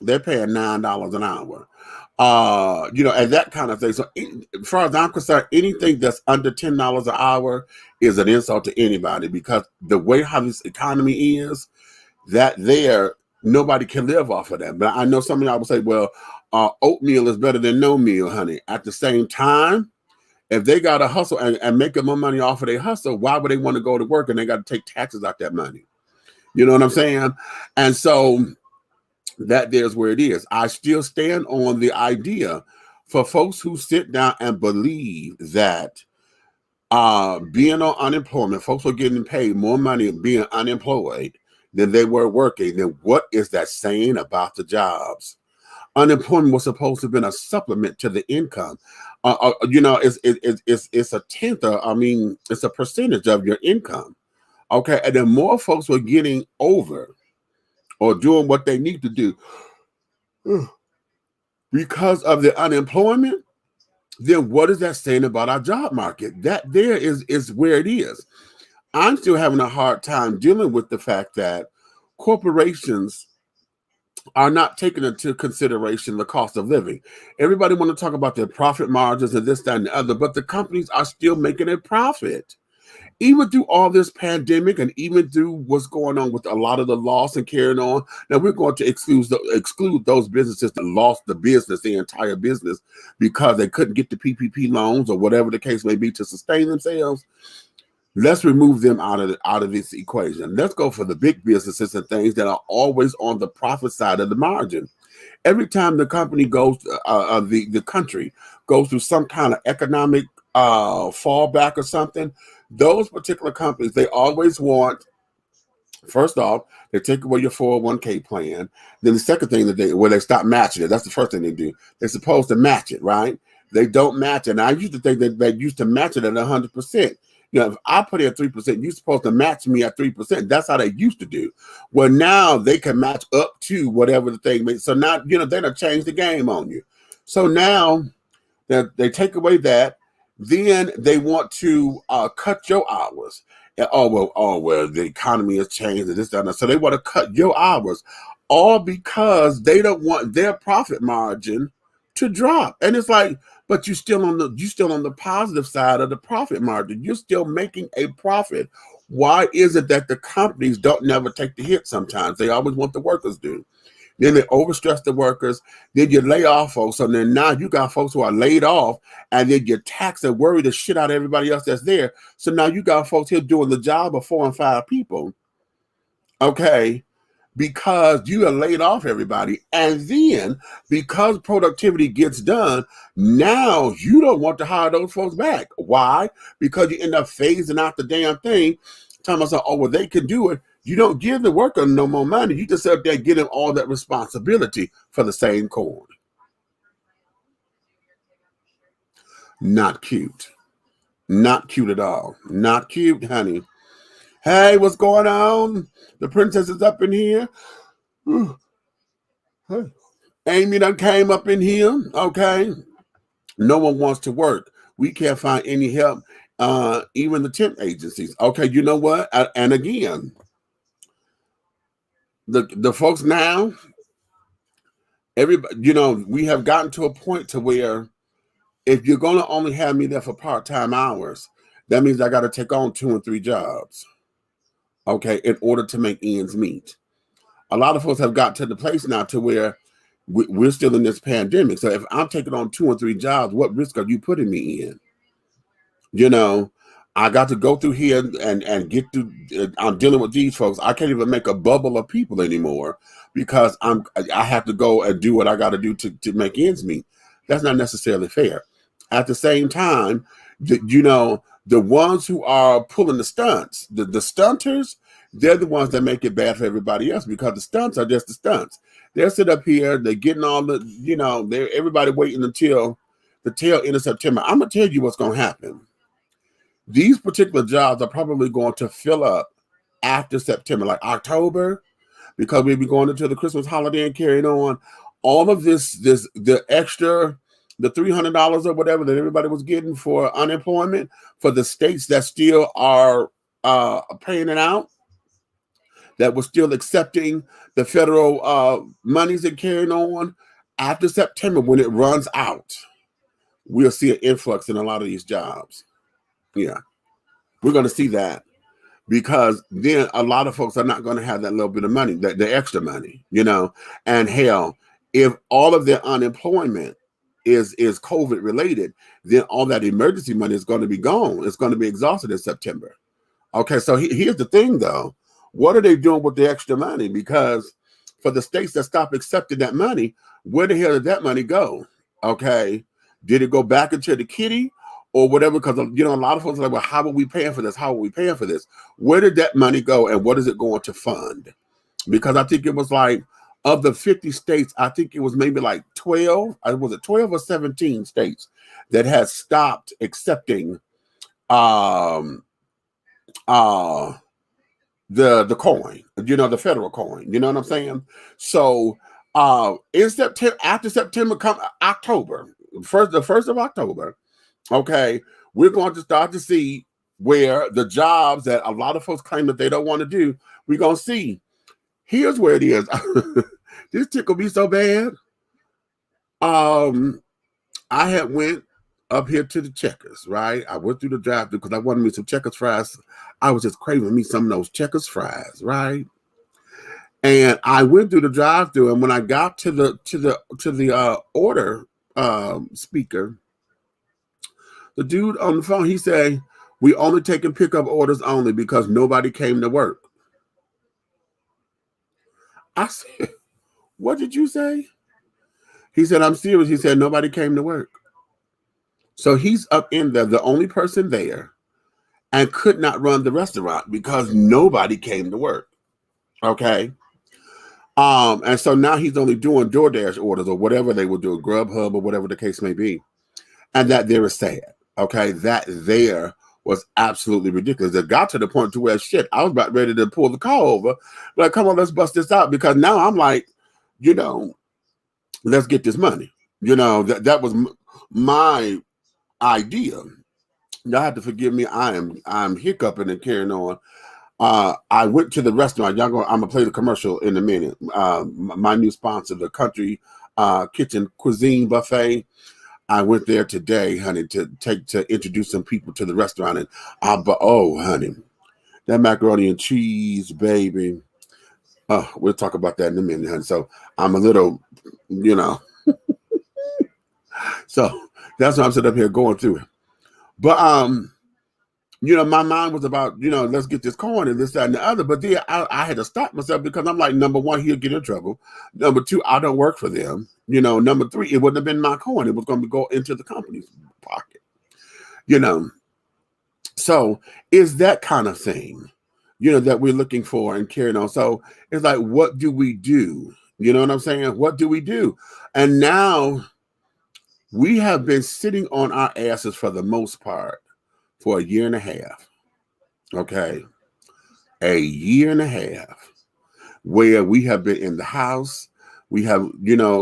they're paying $9 an hour. And that kind of thing. So as far as I'm concerned, anything that's under $10 an hour is an insult to anybody, because the way how this economy is, that there, nobody can live off of that. But I know some of y'all will say, well, oatmeal is better than no meal, honey. At the same time, if they got to hustle and make more money off of their hustle, why would they want to go to work and they got to take taxes out that money? You know what I'm saying? And so that there's where it is. I still stand on the idea for folks who sit down and believe that being on unemployment, folks are getting paid more money being unemployed than they were working. Then what is that saying about the jobs? Unemployment was supposed to have been a supplement to the income. It's a tenth of, it's a percentage of your income. Okay, and then more folks were getting over or doing what they need to do because of the unemployment, then what is that saying about our job market? That there is where it is. I'm still having a hard time dealing with the fact that corporations are not taking into consideration the cost of living. Everybody want to talk about their profit margins and this, that, and the other, but the companies are still making a profit. Even through all this pandemic and even through what's going on with a lot of the loss and carrying on, now we're going to exclude those businesses that lost the entire business, because they couldn't get the PPP loans or whatever the case may be to sustain themselves. Let's remove them out of this equation. Let's go for the big businesses and things that are always on the profit side of the margin. Every time the company goes, the country goes through some kind of economic fallback or something, those particular companies, they always want, first off, they take away your 401k plan. Then the second thing they stop matching it. That's the first thing they do. They're supposed to match it, right? They don't match it. And I used to think that they used to match it at 100%. If I put in 3%, you're supposed to match me at 3%. That's how they used to do. Well, now they can match up to whatever the thing means. So now, they're going to change the game on you. So now they take away that. Then they want to cut your hours. Well, the economy has changed and this, that, and that. So they want to cut your hours, all because they don't want their profit margin to drop. And it's like, but you're still on the positive side of the profit margin. You're still making a profit. Why is it that the companies don't never take the hit sometimes? They always want the workers to. Then they overstress the workers. Then you lay off folks. And then now you got folks who are laid off, and then you tax and worry the shit out of everybody else that's there. So now you got folks here doing the job of 4 and 5 people. Okay. Because you have laid off everybody. And then because productivity gets done, now you don't want to hire those folks back. Why? Because you end up phasing out the damn thing. Telling myself, well, they can do it. You don't give the worker no more money. You just up there getting all that responsibility for the same coin. Not cute. Not cute at all. Not cute, honey. Hey, what's going on? The princess is up in here. Hey. Amy done came up in here. Okay. No one wants to work. We can't find any help. Even the temp agencies. Okay, you know what? And again, the folks now, everybody, we have gotten to a point to where if you're going to only have me there for part-time hours, that means I got to take on 2 and 3 jobs, okay, in order to make ends meet. A lot of folks have got to the place now to where we're still in this pandemic. So if I'm taking on 2 or 3 jobs, what risk are you putting me in? I got to go through here and get through. I'm dealing with these folks. I can't even make a bubble of people anymore because I have to go and do what I got to do to make ends meet. That's not necessarily fair. At the same time, the ones who are pulling the stunts, the stunters, they're the ones that make it bad for everybody else, because the stunts are just the stunts. They'll sit up here, they're getting all the, they're everybody waiting until the tail end of September. I'm going to tell you what's going to happen. These particular jobs are probably going to fill up after September, like October, because we'll be going into the Christmas holiday and carrying on. All of the extra, the $300 or whatever that everybody was getting for unemployment for the states that still are paying it out, that was still accepting the federal monies and carrying on. After September, when it runs out, we'll see an influx in a lot of these jobs. Yeah, we're going to see that, because then a lot of folks are not going to have that little bit of money, the extra money, and hell, if all of their unemployment is COVID related, then all that emergency money is going to be gone. It's going to be exhausted in September. Okay, so here's the thing though. What are they doing with the extra money? Because for the states that stop accepting that money, where the hell did that money go? Okay, did it go back into the kitty or whatever? Because a lot of folks are like, well, how are we paying for this? How are we paying for this? Where did that money go, and what is it going to fund? Because I think it was like, of the 50 states, I think it was maybe like 12. Was it 12 or 17 states that had stopped accepting the coin, the federal coin. You know what I'm saying? So in September, after September, come October, the 1st of October, okay, we're going to start to see where the jobs that a lot of folks claim that they don't want to do, we're going to see. Here's where it is. This tickle me so bad. I had went up here to the Checkers, right? I went through the drive-thru because I wanted me some Checkers fries. I was just craving me some of those Checkers fries, right? And I went through the drive-thru, and when I got to the order speaker, the dude on the phone, he said, "We only taking pickup orders only because nobody came to work." I said, "What did you say?" He said, "I'm serious." He said, "Nobody came to work." So he's up in there, the only person there, and could not run the restaurant because nobody came to work. Okay. And so now he's only doing DoorDash orders or whatever they will do, Grubhub or whatever the case may be. And that there is sad. Okay. That there was absolutely ridiculous. It got to the point to where shit, I was about ready to pull the car over. Like, come on, let's bust this out, because now I'm like, let's get this money. That was my idea. Y'all have to forgive me. I'm hiccuping and carrying on. I went to the restaurant. I'm gonna play the commercial in a minute. My new sponsor, the Country Kitchen Cuisine Buffet. I went there today, honey, to introduce some people to the restaurant. And but honey, that macaroni and cheese, baby. We'll talk about that in a minute, honey. So I'm a little, so that's why I'm sitting up here going through it. But my mind was about, let's get this coin and this, that, and the other. But then I had to stop myself, because I'm like, number one, he'll get in trouble. Number two, I don't work for them. Number three, it wouldn't have been my coin. It was going to go into the company's pocket. So is that kind of thing, that we're looking for and carrying on. So it's like, what do we do? You know what I'm saying? What do we do? And now we have been sitting on our asses for the most part for a year and a half. Okay. A year and a half where we have been in the house. We have,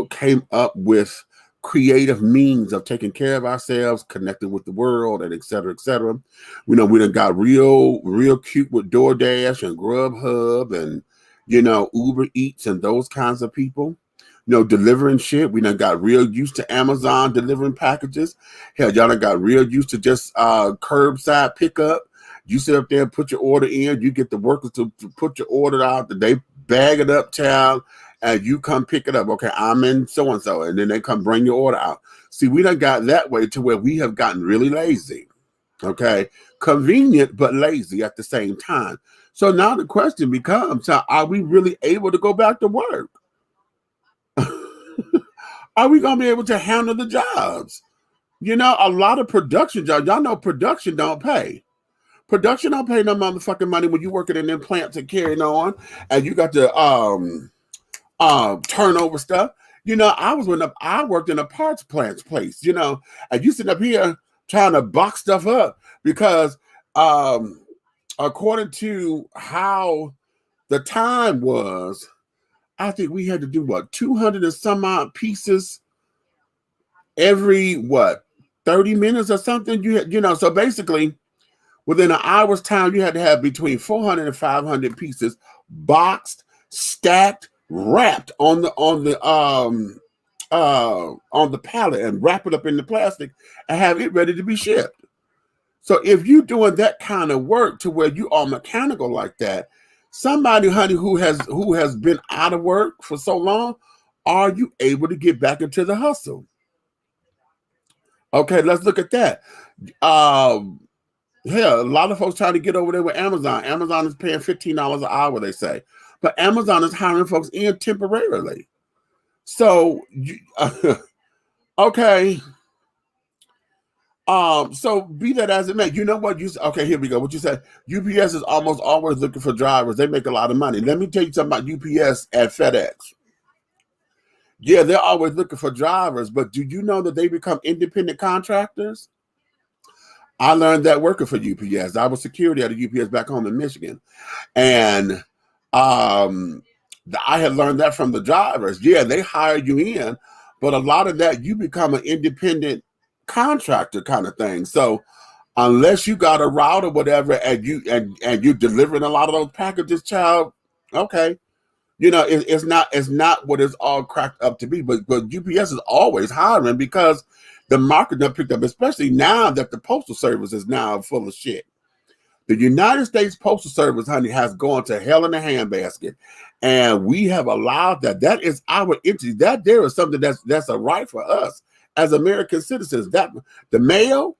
came up with creative means of taking care of ourselves, connecting with the world, and et cetera, et cetera. We done got real cute with DoorDash and Grubhub and, Uber Eats and those kinds of people. Delivering shit. We done got real used to Amazon delivering packages. Hell, y'all done got real used to just curbside pickup. You sit up there and put your order in. You get the workers to put your order out. They bag it up, child, and you come pick it up. Okay, I'm in so-and-so. And then they come bring your order out. See, we done got that way to where we have gotten really lazy. Okay, convenient, but lazy at the same time. So now the question becomes, are we really able to go back to work? Are we going to be able to handle the jobs? A lot of production jobs, y'all know production don't pay. Production don't pay no motherfucking money when you working in them plants and carrying on, and you got to turnover stuff. I worked in a parts plants place, and you sitting up here trying to box stuff up because according to how the time was, I think we had to do 200 and some odd pieces every 30 minutes or something. So basically Within an hour's time, you had to have between 400 and 500 pieces boxed, stacked, wrapped on the pallet and wrap it up in the plastic and have it ready to be shipped. So if you're doing that kind of work to where you are mechanical like that, somebody, honey, who has been out of work for so long, are you able to get back into the hustle? Okay, let's look at that. Hell, a lot of folks trying to get over there with Amazon. Amazon is paying $15 an hour, they say. But Amazon is hiring folks in temporarily. So, okay. So be that as it may, you know what? Okay, here we go. What you said, UPS is almost always looking for drivers. They make a lot of money. Let me tell you something about UPS and FedEx. Yeah, they're always looking for drivers, but do you know that they become independent contractors? I learned that working for UPS. I was security at a UPS back home in Michigan. And I had learned that from the drivers. Yeah, they hire you in, but a lot of that, you become an independent contractor kind of thing. So unless you got a route or whatever and you're delivering a lot of those packages, child, okay. You know, it's not what it's all cracked up to be, but UPS is always hiring because the market done picked up, especially now that the Postal Service is now full of shit. The United States Postal Service, honey, has gone to hell in a handbasket, and we have allowed that. That is our entity. That there is something that's a right for us as American citizens. That the mail,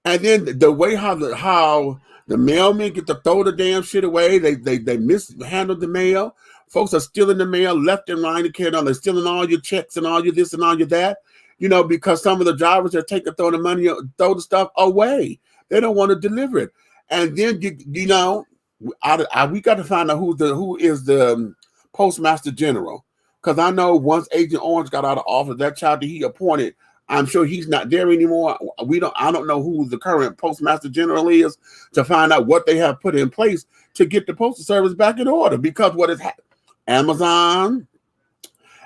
and then the way how the mailmen get to throw the damn shit away. They mishandled the mail. Folks are stealing the mail left and right and carrying on. They're stealing all your checks and all your this and all your that. You know, because some of the drivers are throw the stuff away. They don't want to deliver it. And then you know, we got to find out who is the Postmaster General. Because I know once Agent Orange got out of office, that child that he appointed, I'm sure he's not there anymore. I don't know who the current Postmaster General is to find out what they have put in place to get the Postal Service back in order. Because what has happened, Amazon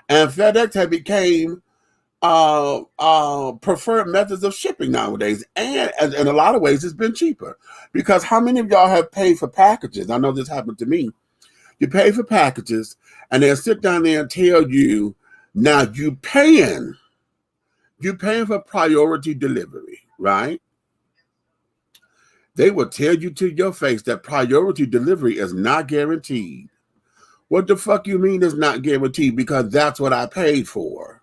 and FedEx have became preferred methods of shipping nowadays, and in a lot of ways it's been cheaper. Because how many of y'all have paid for packages? I know this happened to me. You pay for packages and they'll sit down there and tell you, now you paying for priority delivery, right? They will tell you to your face that priority delivery is not guaranteed. What the fuck you mean it's not guaranteed? Because that's what I paid for.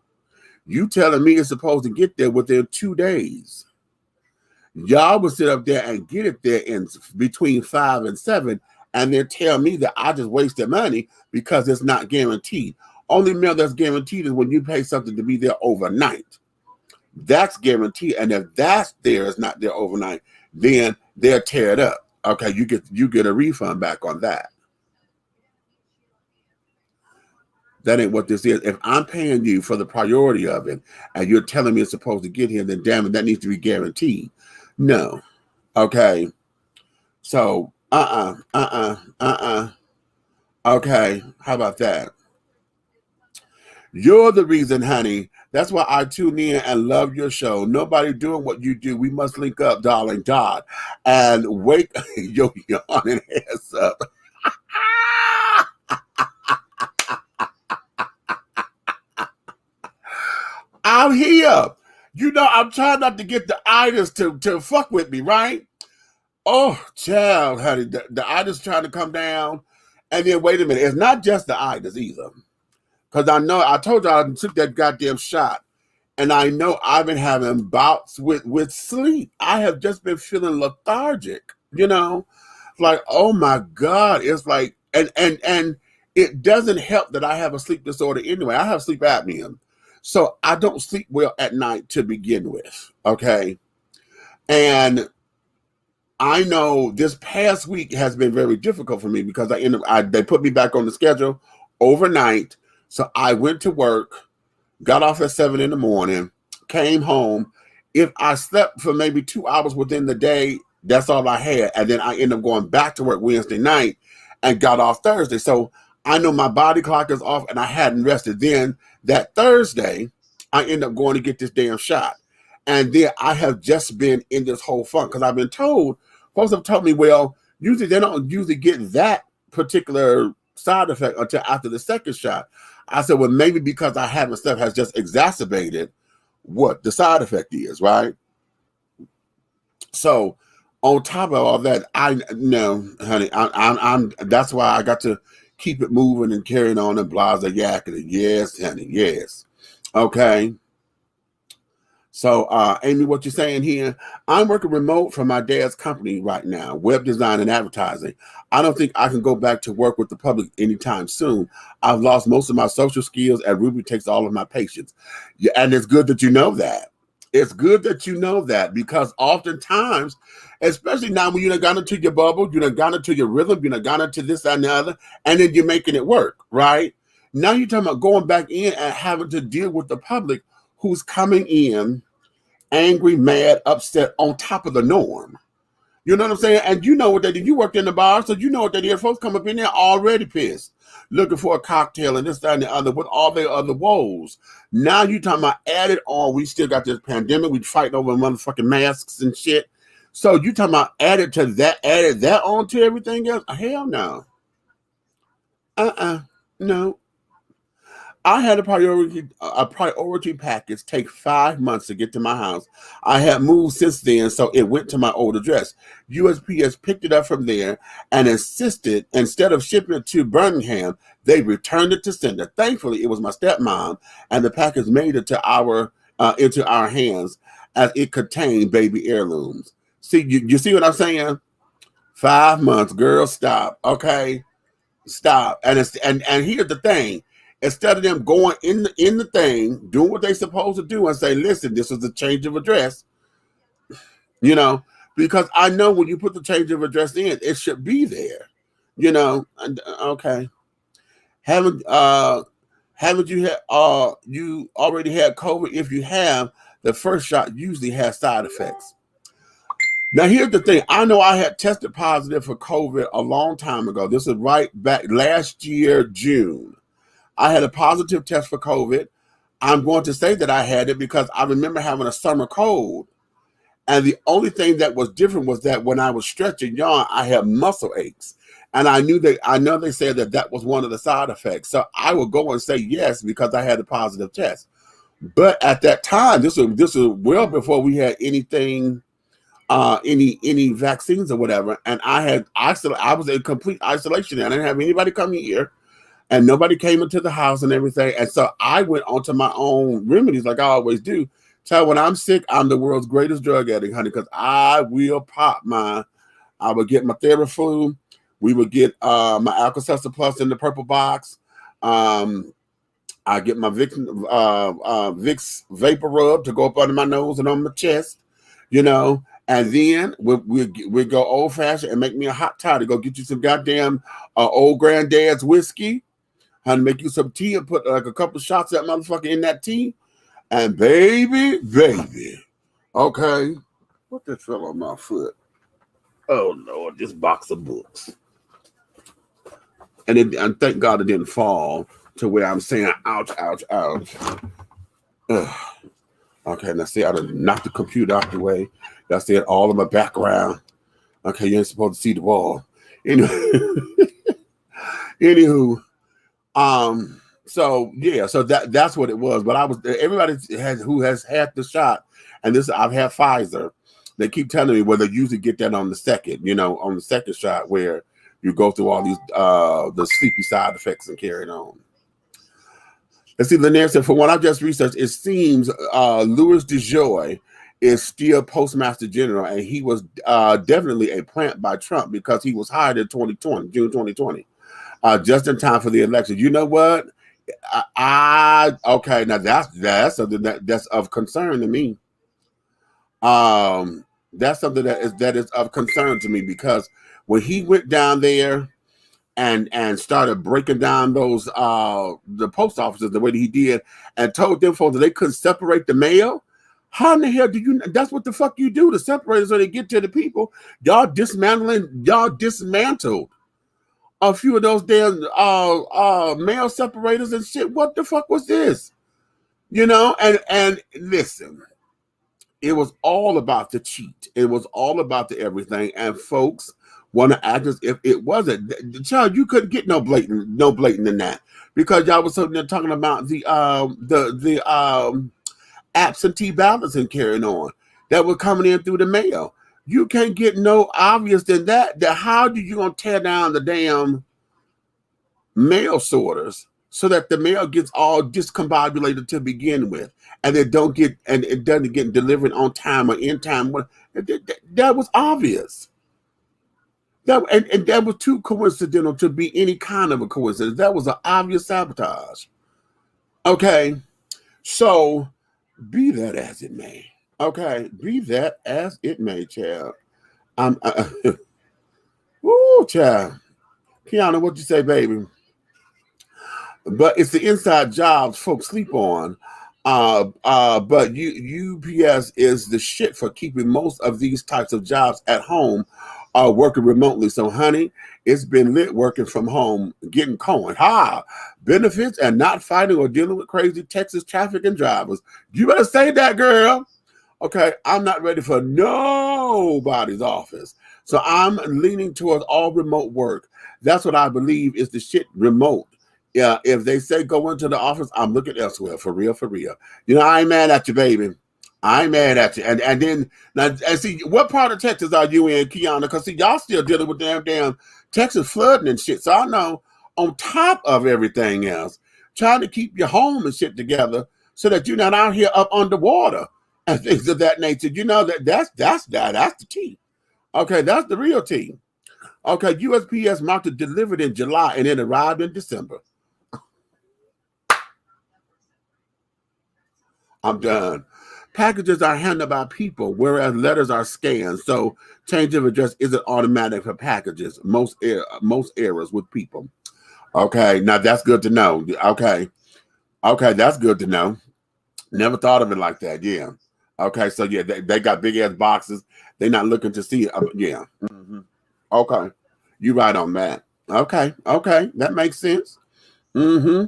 You telling me it's supposed to get there within 2 days. Y'all will sit up there and get it there in between 5 and 7, and then tell me that I just wasted money because it's not guaranteed. Only mail that's guaranteed is when you pay something to be there overnight. That's guaranteed, and if that's there is not there overnight, then they'll tear it up. Okay, you get a refund back on that. That ain't what this is. If I'm paying you for the priority of it and you're telling me it's supposed to get here, then damn it, that needs to be guaranteed. No. Okay. So, Okay. How about that? You're the reason, honey. That's why I tune in and love your show. Nobody doing what you do. We must link up, darling God, and wake your yawning ass up. I'm here. You know, I'm trying not to get the itis to fuck with me, right? Oh, child, honey, the itis trying to come down. And then, wait a minute, it's not just the itis either. Because I told you I took that goddamn shot. And I know I've been having bouts with sleep. I have just been feeling lethargic, you know? Like, oh my God. It's like, and it doesn't help that I have a sleep disorder anyway. I have sleep apnea. So I don't sleep well at night to begin with, okay? And I know this past week has been very difficult for me because they put me back on the schedule overnight. So I went to work, got off at 7 in the morning, came home. If I slept for maybe 2 hours within the day, that's all I had. And then I ended up going back to work Wednesday night and got off Thursday. So I know my body clock is off and I hadn't rested. Then that Thursday, I end up going to get this damn shot. And then I have just been in this whole funk because I've been told Folks have told me, well, usually they don't usually get that particular side effect until after the second shot. I said, well, maybe because I haven't stuff has just exacerbated what the side effect is, right? So on top of all that, I know, honey, I'm that's why I got to keep it moving and carrying on and blah, yakking. Yes, honey, yes. Okay. So, Amy, what you're saying here, I'm working remote from my dad's company right now, web design and advertising. I don't think I can go back to work with the public anytime soon. I've lost most of my social skills, and Ruby takes all of my patience. Yeah, and it's good that you know that. It's good that you know that, because oftentimes, especially now when you done gone into your bubble, you done gone into your rhythm, you done gone into this, that, and the other, and then you're making it work, right? Now you're talking about going back in and having to deal with the public who's coming in angry, mad, upset on top of the norm. You know what I'm saying? And you know what they did. You worked in the bar, so you know what they did. Folks come up in there already pissed, looking for a cocktail and this, that, and the other with all their other woes. Now you talking about added on, we still got this pandemic. We fighting over motherfucking masks and shit. So you talking about added that on to everything else? Hell no. No. I had a priority package take 5 months to get to my house. I had moved since then, so it went to my old address. USPS picked it up from there and insisted, instead of shipping it to Birmingham, they returned it to sender. Thankfully, it was my stepmom, and the package made it to into our hands, as it contained baby heirlooms. See, you see what I'm saying? 5 months, girl, stop. Okay, stop. And here's the thing. Instead of them going in the thing, doing what they're supposed to do and say, listen, this is a change of address, you know, because I know when you put the change of address in, it should be there, you know. Okay. Haven't you already had COVID? If you have, the first shot usually has side effects. Now, here's the thing. I know I had tested positive for COVID a long time ago. This is right back last year, June. I had a positive test for COVID. I'm going to say that I had it because I remember having a summer cold. And the only thing that was different was that when I was stretching yawn, I had muscle aches. And I know they said that was one of the side effects. So I would go and say yes because I had a positive test. But at that time, this was well before we had anything, any vaccines or whatever. And I was in complete isolation. I didn't have anybody come here. And nobody came into the house and everything. And so I went onto my own remedies like I always do. So when I'm sick, I'm the world's greatest drug addict, honey, because I will I would get my Theraflu. We would get my Alka-Seltzer Plus in the purple box. I get my Vicks Vapor Rub to go up under my nose and on my chest, you know. And then we go old fashioned and make me a hot toddy. Go get you some goddamn old granddad's whiskey. How to make you some tea and put like a couple shots of that motherfucker in that tea. And baby, okay. What the fell on my foot? Oh Lord, this box of books. And thank God it didn't fall to where I'm saying ouch, ouch, ouch. Ugh. Okay, now see, I done knocked the computer out the way. That's it, all in my background. Okay, you ain't supposed to see the wall. Anywho. So yeah, so that's what it was. But everybody who has had the shot, and I've had Pfizer. They keep telling me, well, they usually get that on the second, on the second shot where you go through all these the sleepy side effects and carry it on. Let's see, Lanier said, for what I've just researched, it seems Louis DeJoy is still Postmaster General, and he was definitely a plant by Trump because he was hired in June 2020. Just in time for the election. You know what? Okay, now that's something that's of concern to me. That's something that is of concern to me because when he went down there and started breaking down those the post offices the way that he did and told them folks that they couldn't separate the mail. How in the hell that's what the fuck you do to separate it so they get to the people. Y'all dismantled a few of those damn mail separators and shit. What the fuck was this? And listen, It was all about the cheat. It was all about the everything. And folks want to act as if it wasn't. Child, you couldn't get no blatant than that, because y'all was sitting there talking about the absentee ballots and carrying on that were coming in through the mail. You can't get no obvious than that. That how do you gonna tear down the damn mail sorters so that the mail gets all discombobulated to begin with, and it doesn't get delivered on time or in time? That was obvious. And that was too coincidental to be any kind of a coincidence. That was an obvious sabotage. Okay, so be that as it may. Okay, be that as it may, child. Woo, child. Kiana, what you say, baby? But it's the inside jobs folks sleep on. But UPS is the shit for keeping most of these types of jobs at home, working remotely. So, honey, it's been lit working from home, getting coin. Benefits and not fighting or dealing with crazy Texas traffic and drivers. You better say that, girl. Okay, I'm not ready for nobody's office. So I'm leaning towards all remote work. That's what I believe is the shit, remote. Yeah, if they say go into the office, I'm looking elsewhere, for real, for real. You know, I ain't mad at you, baby. I ain't mad at you. And then, now, and see, what part of Texas are you in, Kiana? Because, see, y'all still dealing with damn Texas flooding and shit. So I know, on top of everything else, trying to keep your home and shit together so that you're not out here up underwater and things of that nature. You know, that's the tea. Okay, that's the real tea. Okay, USPS marked it delivered in July and it arrived in December. I'm done. Packages are handled by people, whereas letters are scanned. So change of address isn't automatic for packages. Most errors with people. Okay, now that's good to know. Okay, that's good to know. Never thought of it like that. Yeah. Okay, so yeah, they got big ass boxes. They're not looking to see it. Yeah. Mm-hmm. Okay, you right on that. Okay, that makes sense. Mm-hmm.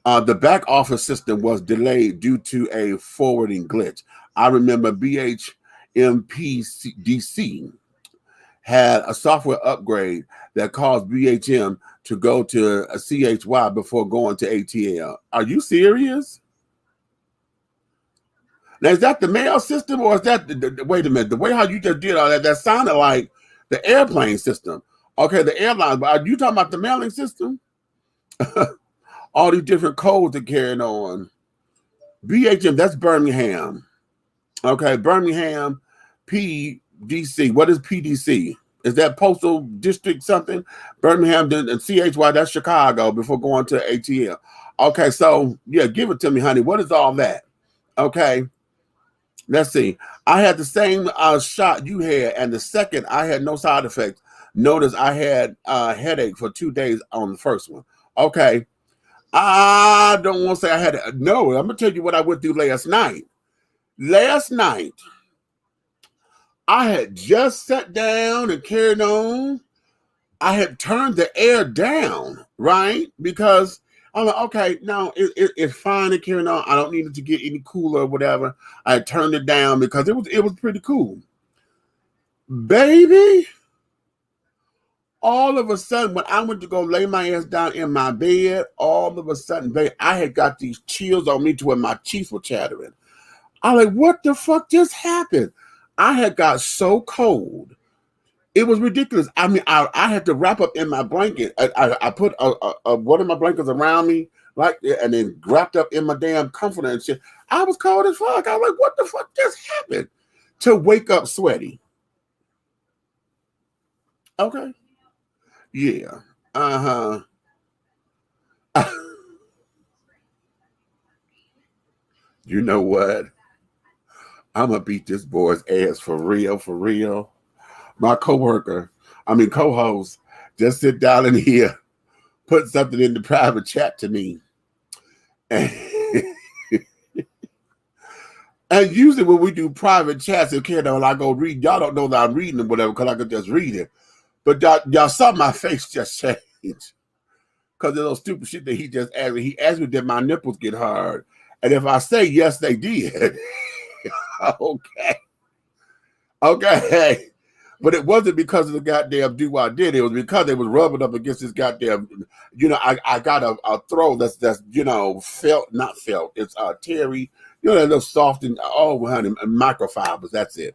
The back office system was delayed due to a forwarding glitch. I remember BHMPDC had a software upgrade that caused BHM to go to a CHY before going to ATL. Are you serious? Now, is that the mail system, or is that wait a minute, the way how you just did all that sounded like the airplane system. Okay, the airline, but are you talking about the mailing system? All these different codes are carrying on. BHM, that's Birmingham. Okay, Birmingham, PDC. What is PDC? Is that Postal District something? Birmingham and CHY, that's Chicago before going to ATL. Okay, so yeah, give it to me, honey. What is all that? Okay, let's see. I had the same shot you had, and the second I had no side effects. Notice I had a headache for 2 days on the first one. Okay. I don't want to say I had it. No, I'm going to tell you what I went through last night. Last night, I had just sat down and carried on. I had turned the air down, right? Because I'm like, okay, no, it's fine and carrying on. I don't need it to get any cooler or whatever. I had turned it down because it was pretty cool. Baby, all of a sudden, when I went to go lay my ass down in my bed, all of a sudden, babe, I had got these chills on me to where my cheeks were chattering. I was like, what the fuck just happened? I had got so cold. It was ridiculous. I mean, I had to wrap up in my blanket. I put one of my blankets around me, like, and then wrapped up in my damn comforter and shit. I was cold as fuck. I was like, what the fuck just happened? To wake up sweaty. Okay. Yeah. Uh-huh. You know what? I'm gonna beat this boy's ass for real, for real. My co-host, just sit down in here, put something in the private chat to me. And usually when we do private chats, okay, when I go read, y'all don't know that I'm reading or whatever, because I could just read it. But y'all saw my face just change because of those stupid shit that he just asked me. He asked me, did my nipples get hard? And if I say yes, they did. Okay. Okay. But it wasn't because of the goddamn do I did. It was because they was rubbing up against this goddamn, I got a throw that's felt, not felt. It's terry, that little soft and honey, microfibers. That's it.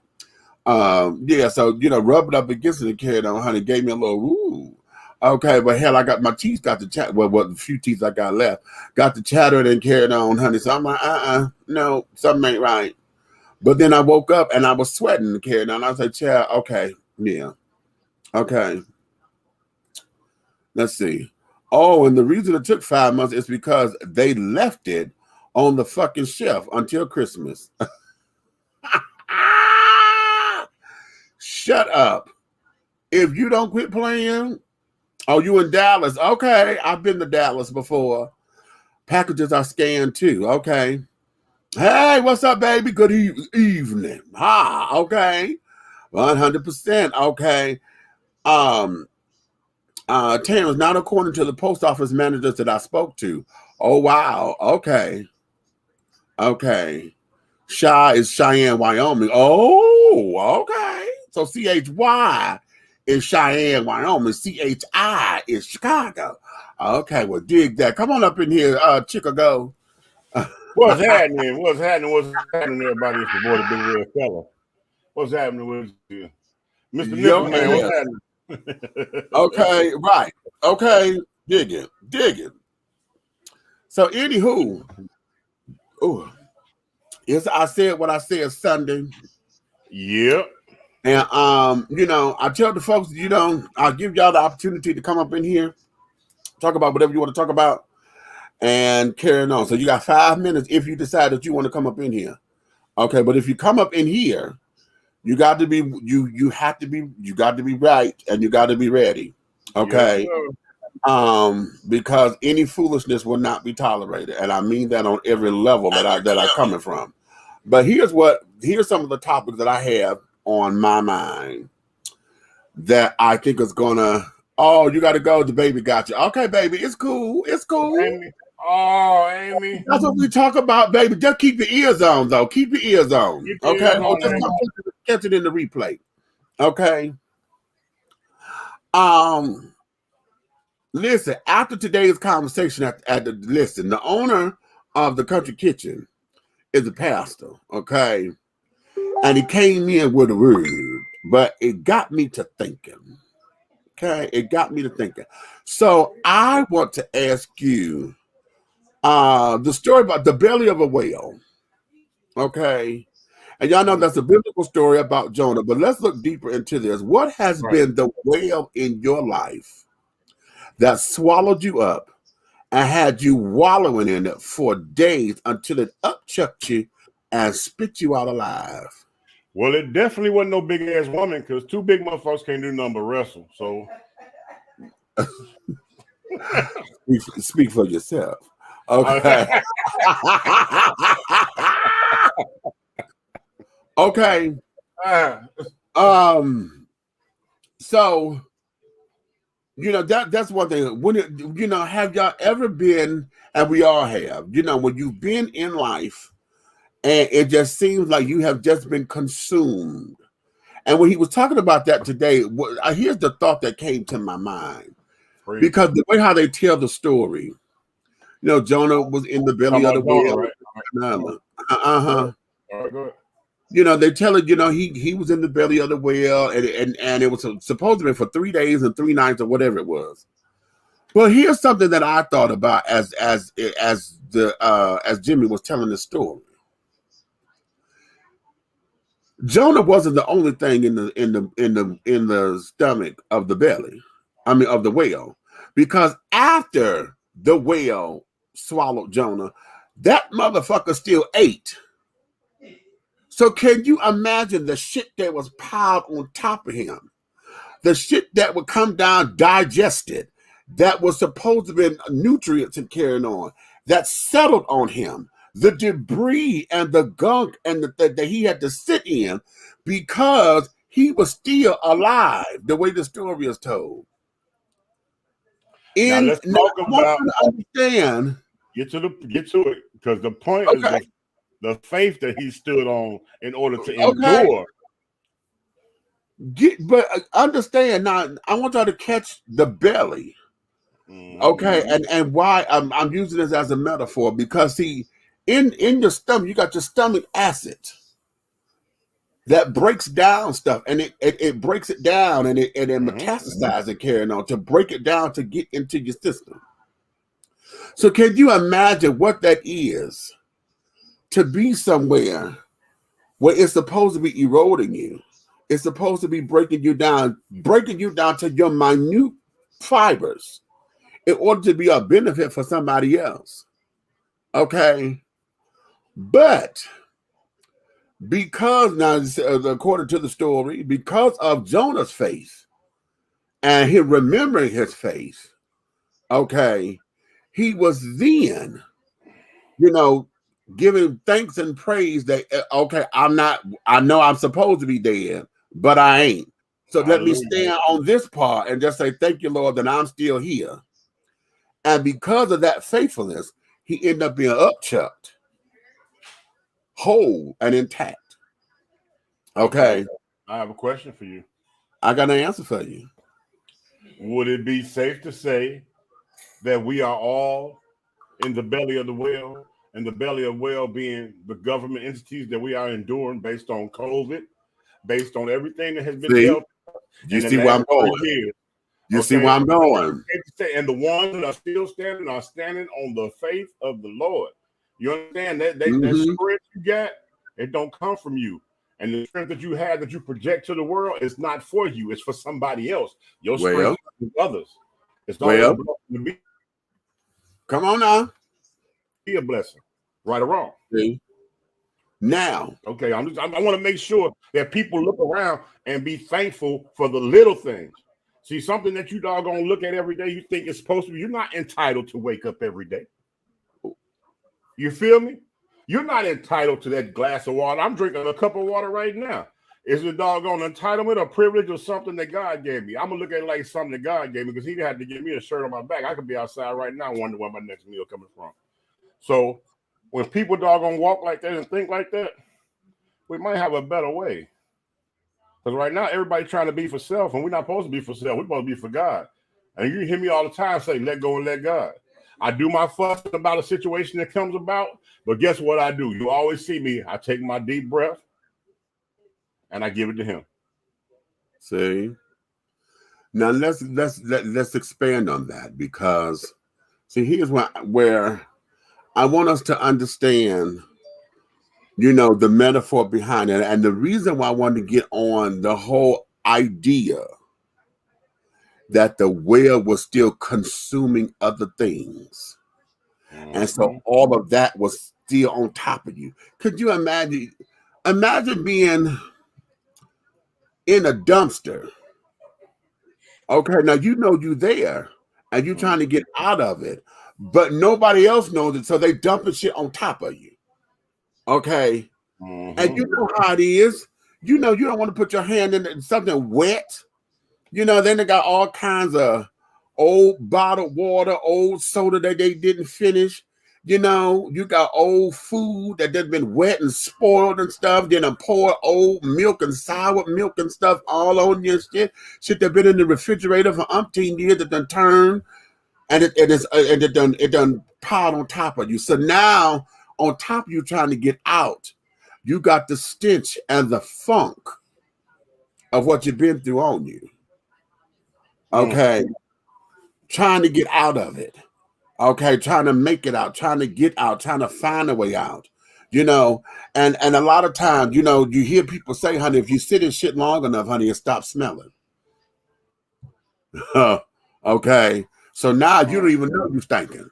Yeah, so rubbing up against it and carried on, honey, gave me a little ooh. Okay, but hell, I got my teeth got to chat. Well, the few teeth I got left got to chatter and carried on, honey. So I'm like, no, something ain't right. But then I woke up and I was sweating and carried on. I was like, child, okay, yeah, okay. Let's see. Oh, and the reason it took 5 months is because they left it on the fucking shelf until Christmas. Shut up. If you don't quit playing, oh, you in Dallas. Okay, I've been to Dallas before. Packages are scanned too. Okay. Hey, what's up, baby? Good evening. Okay. 100%. Okay. Terrence, not according to the post office managers that I spoke to. Oh, wow. Okay. Okay. Chi is Cheyenne, Wyoming. Oh, okay. So CHY is Cheyenne, Wyoming. CHI is Chicago. Okay, well, dig that. Come on up in here, Chicago. What's happening? What's happening, everybody? It's the boy, the big red fella. What's happening with you? Mr. Nickel, man, what's happening? Okay, right. Okay, dig it. So, anywho, I said what I said Sunday. Yep. And, I tell the folks, I'll give y'all the opportunity to come up in here, talk about whatever you want to talk about, and carry on. So you got 5 minutes if you decide that you want to come up in here. Okay, but if you come up in here, you got to be you got to be right and you got to be ready. Okay. Yes, because any foolishness will not be tolerated. And I mean that on every level that I'm coming from. But here's some of the topics that I have on my mind that I think is gonna, you gotta go, the baby got you. Okay, baby, it's cool. Amy. Oh, Amy. That's what we talk about, baby. Just keep your ears on, though. Keep your ears on. Okay. Just catch it in the replay. Okay. Listen, after today's conversation listen, the owner of the Country Kitchen is a pastor, okay? And he came in with a word, but it got me to thinking. Okay, it got me to thinking. So I want to ask you the story about the belly of a whale. Okay. And y'all know that's a biblical story about Jonah, but let's look deeper into this. What has been the whale in your life that swallowed you up and had you wallowing in it for days until it upchucked you and spit you out alive? Well, it definitely wasn't no big ass woman because 2 big motherfuckers can't do nothing but wrestle. So speak for yourself. Okay. Okay. So that's one thing. When have y'all ever been, and we all have, when you've been in life and it just seems like you have just been consumed. And when he was talking about that today, here's the thought that came to my mind. Because the way how they tell the story, Jonah was in the belly of the whale. Right. They tell it, he was in the belly of the whale, and it was supposed to be for 3 days and 3 nights or whatever it was. Well, here's something that I thought about as Jimmy was telling the story. Jonah wasn't the only thing in the stomach of the belly, of the whale, because after the whale swallowed Jonah, that motherfucker still ate. So can you imagine the shit that was piled on top of him? The shit that would come down digested, that was supposed to be nutrients and carrying on, that settled on him. The debris and the gunk and that he had to sit in because he was still alive, the way the story is told. Now let's talk about understand. Get to it, because the point is the faith that he stood on in order to endure. But understand now, I want y'all to catch the belly. Okay, and why I'm using this as a metaphor, because see, in your stomach, you got your stomach acid that breaks down stuff, and it breaks it down, and it metastasizes and carrying on to break it down to get into your system. So can you imagine what that is to be somewhere where it's supposed to be eroding you? It's supposed to be breaking you down to your minute fibers in order to be a benefit for somebody else. Okay? But because now, according to the story, because of Jonah's faith and him remembering his faith, okay, he was then, giving thanks and praise that, okay, I know I'm supposed to be dead, but I ain't. So let me stand on this part and just say, thank you, Lord, that I'm still here. And because of that faithfulness, he ended up being upchucked, whole and intact. Okay. I have a question for you. I got an answer for you. Would it be safe to say that we are all in the belly of the whale, and the belly of the whale being the government entities that we are enduring based on COVID, based on everything that has been dealt? You see where I'm going? You see where I'm going? And the ones that are still standing are standing on the faith of the Lord. You understand that that strength you got, it don't come from you. And the strength that you have that you project to the world is not for you. It's for somebody else. Your strength is others. It's not a blessing to be. Come on now. Be a blessing. Right or wrong. See? Now. Okay, I want to make sure that people look around and be thankful for the little things. See, something that you doggone look at every day, you think it's supposed to be, you're not entitled to wake up every day. You feel me? You're not entitled to that glass of water. I'm drinking a cup of water right now. Is it doggone entitlement or privilege or something that God gave me? I'm going to look at it like something that God gave me, because he had to give me a shirt on my back. I could be outside right now wondering where my next meal coming from. So when people doggone walk like that and think like that, we might have a better way. Because right now, everybody's trying to be for self, and we're not supposed to be for self. We're supposed to be for God. And you hear me all the time say, let go and let God. I do my fuss about a situation that comes about, but guess what I do? You always see me. I take my deep breath, and I give it to him. See? Now, let's expand on that, because, see, here's where I want us to understand, the metaphor behind it. And the reason why I wanted to get on the whole idea that the whale was still consuming other things. And so all of that was still on top of you. Could you imagine being in a dumpster? Okay, now you're there and you're trying to get out of it, but nobody else knows it, so they dumping shit on top of you. Okay. And you know how it is. You don't want to put your hand in something wet. Then they got all kinds of old bottled water, old soda that they didn't finish. You got old food that has been wet and spoiled and stuff. Then pour old milk and sour milk and stuff all on your shit that been in the refrigerator for umpteen years that done turned, and it done piled on top of you. So now, on top of you trying to get out, you got the stench and the funk of what you've been through on you. Okay. Trying to get out of it. Okay. Trying to make it out, trying to get out, trying to find a way out, and a lot of times, you hear people say, honey, if you sit in shit long enough, honey, it stops smelling. Okay. So now you don't even know you're stinking.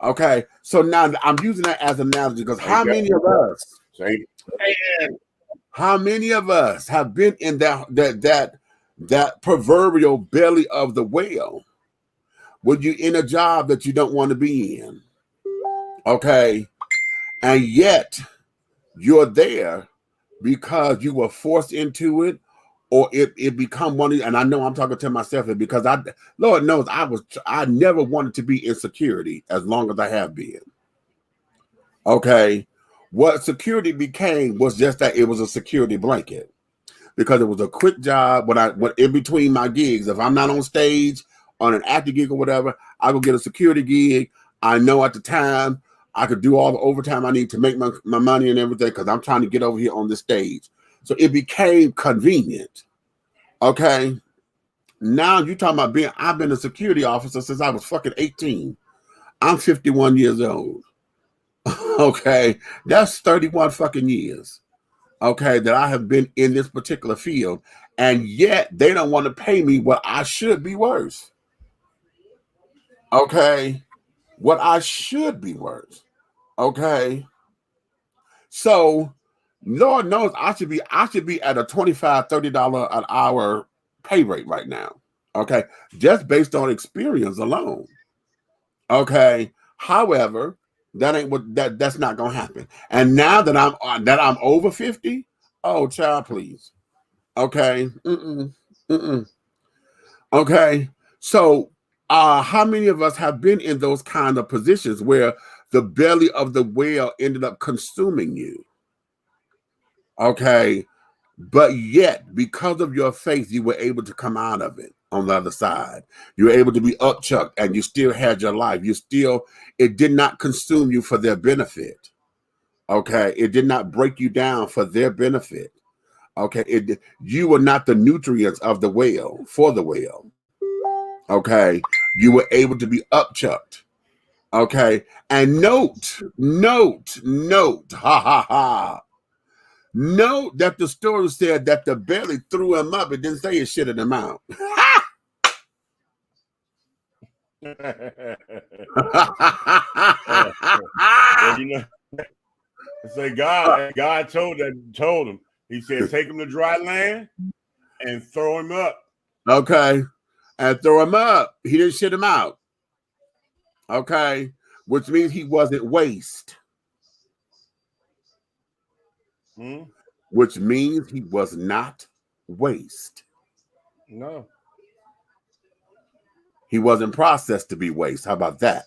Okay. So now I'm using that as an analogy, because how many of us have been in that proverbial belly of the whale when you're in a job that you don't want to be in? Okay. And yet you're there because you were forced into it, or it become one of, and I know I'm talking to myself, because Lord knows I never wanted to be in security as long as I have been. Okay. What security became was just that it was a security blanket, because it was a quick job. When in between my gigs, if I'm not on stage on an acting gig or whatever, I go get a security gig. I know at the time I could do all the overtime I need to make my money and everything, because I'm trying to get over here on the stage. So it became convenient. Okay. Now you're talking about I've been a security officer since I was fucking 18. I'm 51 years old. Okay. That's 31 fucking years. Okay. That I have been in this particular field. And yet they don't want to pay me what I should be worth. Okay. What I should be worth. Okay. So Lord knows I should be at a $25, $30 an hour pay rate right now. Okay. Just based on experience alone. Okay. However, that's not gonna happen. And now that I'm over 50, oh child, please. Okay. Okay. So how many of us have been in those kind of positions where the belly of the whale ended up consuming you? Okay. But yet, because of your faith, you were able to come out of it on the other side. You were able to be upchucked, and you still had your life. It did not consume you for their benefit. Okay. It did not break you down for their benefit. Okay. You were not the nutrients of the whale for the whale. Okay. You were able to be upchucked. Okay. And note, ha ha ha. Note that the story said that the belly threw him up. It didn't say it shitted him out. Well, you know, say God told him. He said, take him to dry land and throw him up. Okay. And throw him up. He didn't shit him out. Okay. Which means he wasn't waste. Which means he was not waste. No. He wasn't processed to be waste. How about that?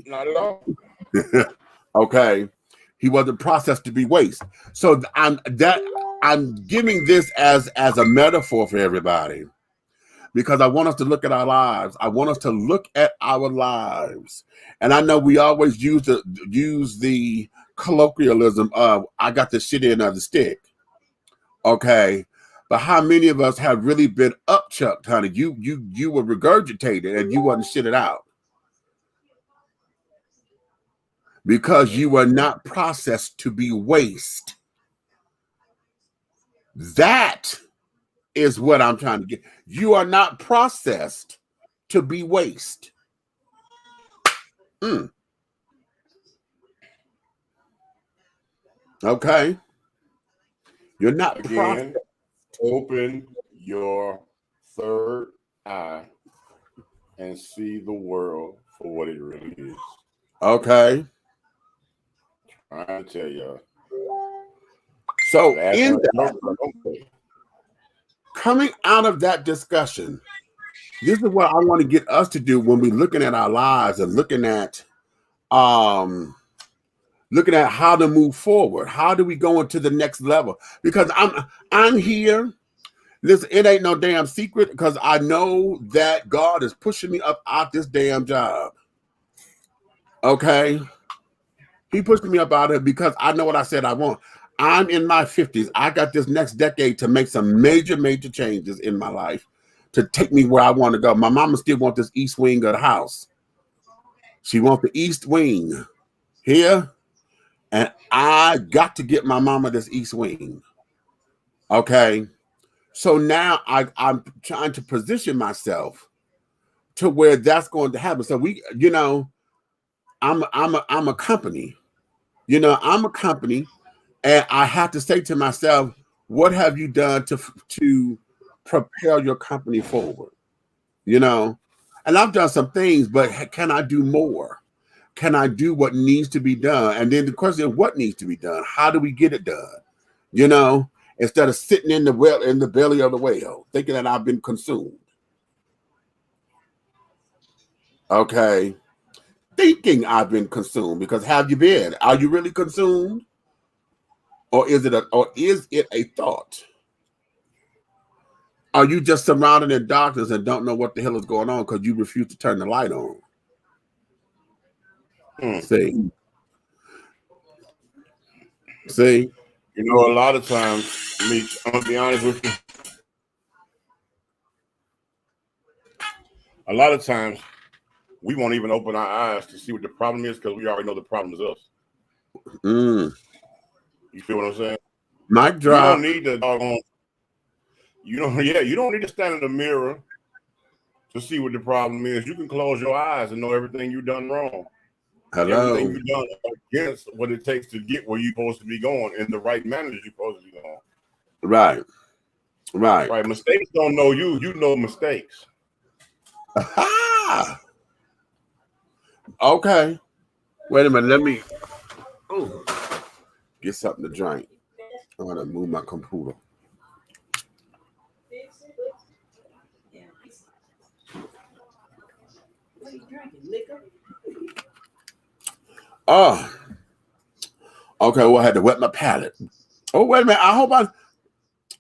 Not at all. Okay. He wasn't processed to be waste. So I'm giving this as a metaphor for everybody, because I want us to look at our lives. I want us to look at our lives. And I know we always use the colloquialism of, I got the shit end of the stick. Okay. But how many of us have really been upchucked, honey? You were regurgitated and you wasn't shitted out because you were not processed to be waste. That is what I'm trying to get. You are not processed to be waste. Okay. You're not again. Open your third eye and see the world for what it really is. Okay. I tell you. So coming out of that discussion, this is what I want to get us to do when we're looking at our lives and looking at how to move forward. How do we go into the next level? Because I'm here. Listen, it ain't no damn secret, because I know that God is pushing me up out this damn job. Okay. He pushed me up out of it because I know what I said I want. I'm in my 50s. I got this next decade to make some major changes in my life to take me where I want to go. My mama still wants this east wing of the house. She wants the east wing here. And I got to get my mama this east wing. Okay. So now I'm trying to position myself to where that's going to happen. So I'm a company. I'm a company, and I have to say to myself, what have you done to propel your company forward? And I've done some things, but can I do more? Can I do what needs to be done? And then the question is, what needs to be done? How do we get it done? Instead of sitting in the belly of the whale, thinking that I've been consumed. Okay. Thinking I've been consumed, because have you been? Are you really consumed? Or is it a thought? Are you just surrounded in darkness and don't know what the hell is going on because you refuse to turn the light on? See? You know, a lot of times, I'm gonna be honest with you. A lot of times, we won't even open our eyes to see what the problem is because we already know the problem is us. You feel what I'm saying? Mic drop. You don't need to doggone. You don't need to stand in the mirror to see what the problem is. You can close your eyes and know everything you've done wrong. Hello. Everything you've done against what it takes to get where you're supposed to be going in the right manner you're supposed to be going. Right. Mistakes don't know you. You know mistakes. Okay. Wait a minute. Let me get something to drink. I'm going to move my computer. What are you drinking? Liquor? Oh. Okay, well, I had to wet my palate. Oh, wait a minute.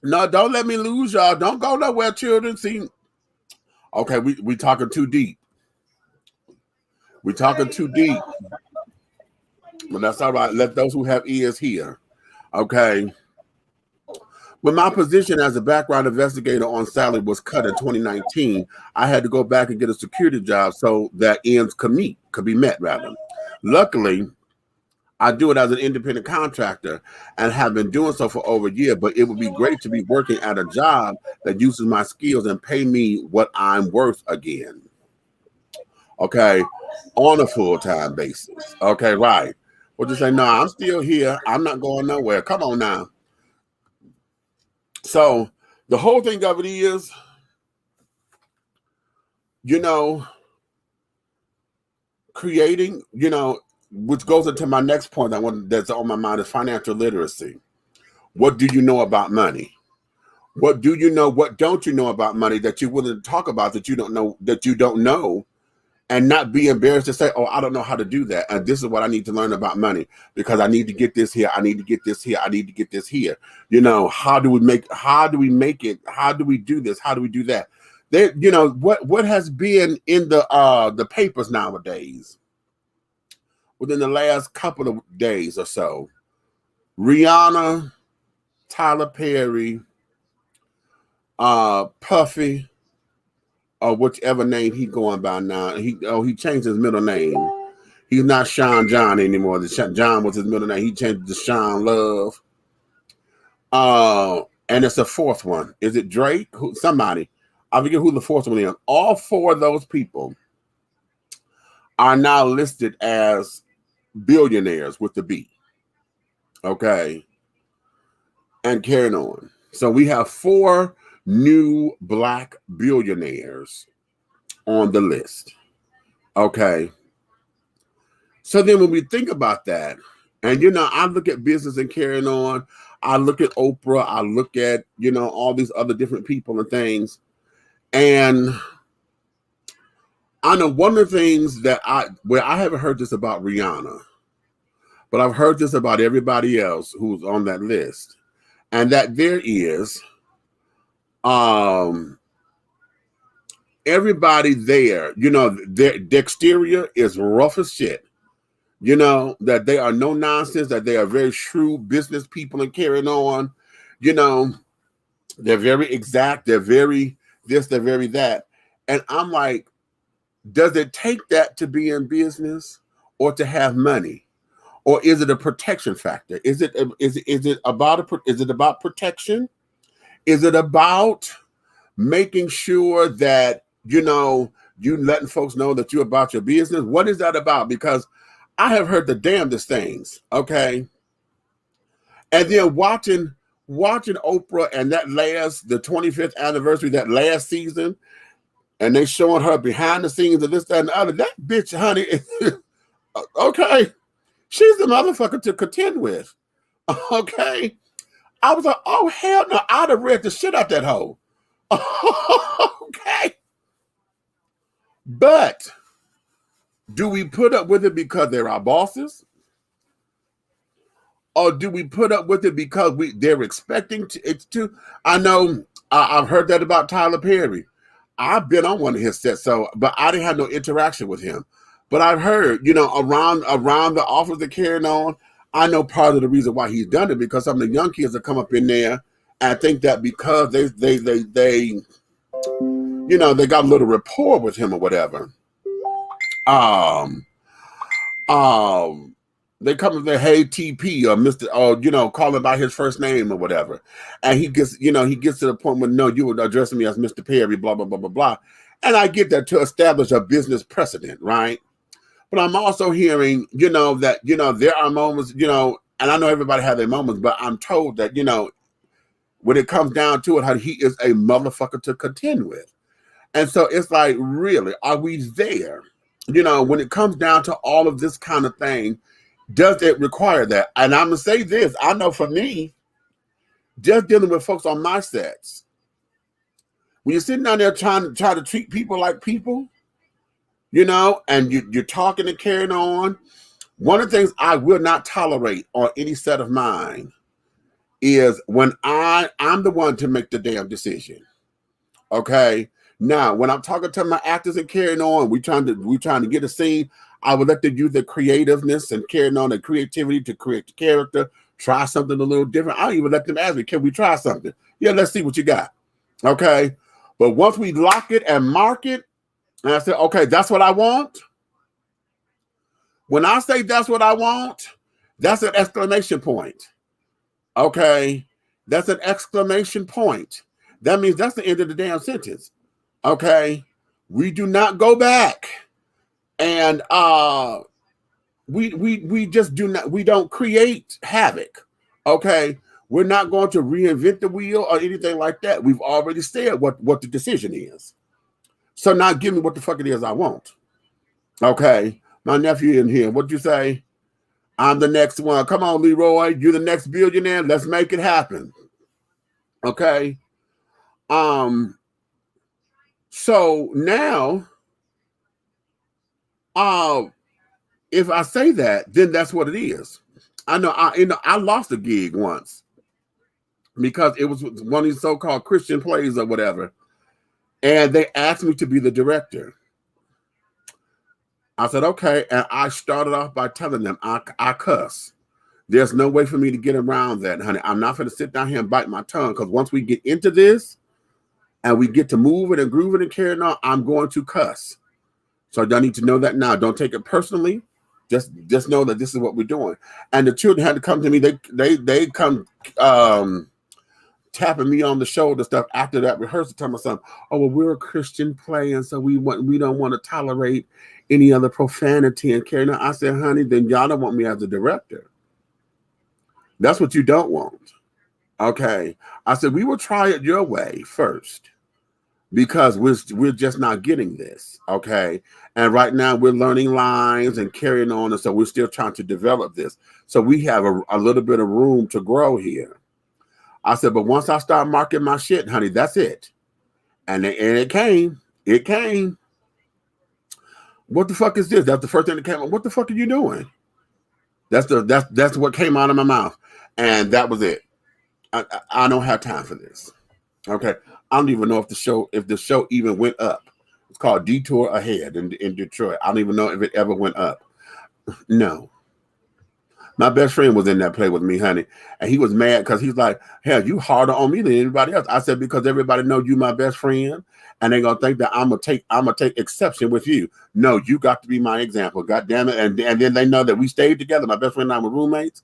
No, don't let me lose y'all. Don't go nowhere, children. See. Okay, we talking too deep. We're talking too deep. But that's all right. Let those who have ears hear. Okay. When my position as a background investigator on salary was cut in 2019, I had to go back and get a security job so that ends could be met. Luckily, I do it as an independent contractor and have been doing so for over a year, but it would be great to be working at a job that uses my skills and pay me what I'm worth again. Okay, on a full-time basis. Okay, right. Well, just say, no, I'm still here. I'm not going nowhere. Come on now. So the whole thing of it is, creating, which goes into my next point that's on my mind is financial literacy. What do you know about money? What do you know? What don't you know about money that you're willing to talk about that you don't know, and not be embarrassed to say, oh, I don't know how to do that. And this is what I need to learn about money because I need to get this here. I need to get this here. I need to get this here. How do we make it? How do we do this? How do we do that? What has been in the papers nowadays within the last couple of days or so? Rihanna, Tyler Perry, Puffy, or whichever name he's going by now. He changed his middle name. He's not Sean John anymore. John was his middle name. He changed to Sean Love. And it's a fourth one. Is it Drake? Somebody. I forget who the fourth one is. All four of those people are now listed as billionaires with the B. Okay. And carrying on. So we have 4 new Black billionaires on the list. Okay. So then when we think about that, and I look at business and carrying on, I look at Oprah, I look at, all these other different people and things. And I know one of the things that I haven't heard this about Rihanna, but I've heard this about everybody else who's on that list. And that there is everybody there, their exterior is rough as shit. That they are no nonsense, that they are very shrewd business people and carrying on. They're very exact, they're very this, they're very that. And I'm like, does it take that to be in business or to have money? Or is it a protection factor? Is it about protection? Is it about making sure that you letting folks know that you're about your business? What is that about? Because I have heard the damnedest things, okay? And then watching Oprah and the 25th anniversary, that last season, and they showing her behind the scenes of this, that, and the other. That bitch, honey, okay, she's the motherfucker to contend with, okay? I was like, oh, hell no, I'd have read the shit out that hoe. Okay. But do we put up with it because they're our bosses? or do we put up with it because they're expecting it's to? I know I've heard that about Tyler Perry. I've been on one of his sets, but I didn't have no interaction with him. But I've heard, around the office of Carrying On, I know part of the reason why he's done it because some of the young kids that come up in there and think that because they they got a little rapport with him or whatever. They come and say, "Hey, TP," or Mr. or call him by his first name or whatever, and he gets to the point where, no, you were addressing me as Mr. Perry, blah blah blah blah blah, and I get that to establish a business precedent, right? But I'm also hearing, that there are moments, and I know everybody has their moments, but I'm told that when it comes down to it, how he is a motherfucker to contend with, and so it's like, really, are we there? When it comes down to all of this kind of thing. Does it require that? And I'm going to say this. I know for me, just dealing with folks on my sets, when you're sitting down there trying to treat people like people, and you're talking and carrying on, one of the things I will not tolerate on any set of mine is when I'm the one to make the damn decision. Okay? Now, when I'm talking to my actors and carrying on, we trying to get a scene, I would let them use their creativeness and carrying on their creativity to create the character, try something a little different. I'll even let them ask me, can we try something? Yeah, let's see what you got. Okay. But once we lock it and mark it, and I say, okay, that's what I want. When I say that's what I want, that's an exclamation point. Okay. That's an exclamation point. That means that's the end of the damn sentence. Okay. We do not go back. And we just don't create havoc. Okay. We're not going to reinvent the wheel or anything like that. We've already said what the decision is. So now give me what the fuck it is I want. Okay. My nephew in here. What'd you say? I'm the next one. Come on, Leroy. You're the next billionaire. Let's make it happen. Okay. So now, if I say that, then that's what it is. I know I lost a gig once because it was one of these so-called Christian plays or whatever. And they asked me to be the director. I said, okay. And I started off by telling them I cuss. There's no way for me to get around that, honey. I'm not going to sit down here and bite my tongue because once we get into this and we get to move it and groove it and carrying on, I'm going to cuss. So y'all need to know that now. Don't take it personally. Just know that this is what we're doing. And the children had to come to me. They come tapping me on the shoulder stuff after that rehearsal. Tell my son, oh, well, we're a Christian play, and so we don't want to tolerate any other profanity and carrying on. I said, honey, then y'all don't want me as a director. That's what you don't want. Okay. I said, we will try it your way first. Because we're just not getting this, okay? And right now we're learning lines and carrying on, and so we're still trying to develop this. So we have a little bit of room to grow here. I said, but once I start marking my shit, honey, that's it. And it came. It came. What the fuck is this? That's the first thing that came up. What the fuck are you doing? That's what came out of my mouth, and that was it. I don't have time for this. Okay. I don't even know if the show even went up. It's called Detour Ahead in Detroit. I don't even know if it ever went up. No. My best friend was in that play with me, honey. And he was mad because he's like, hell, you harder on me than anybody else. I said, because everybody know you my best friend, and they're gonna think that I'm gonna take exception with you. No, you got to be my example. God damn it. And then they know that we stayed together. My best friend and I were roommates.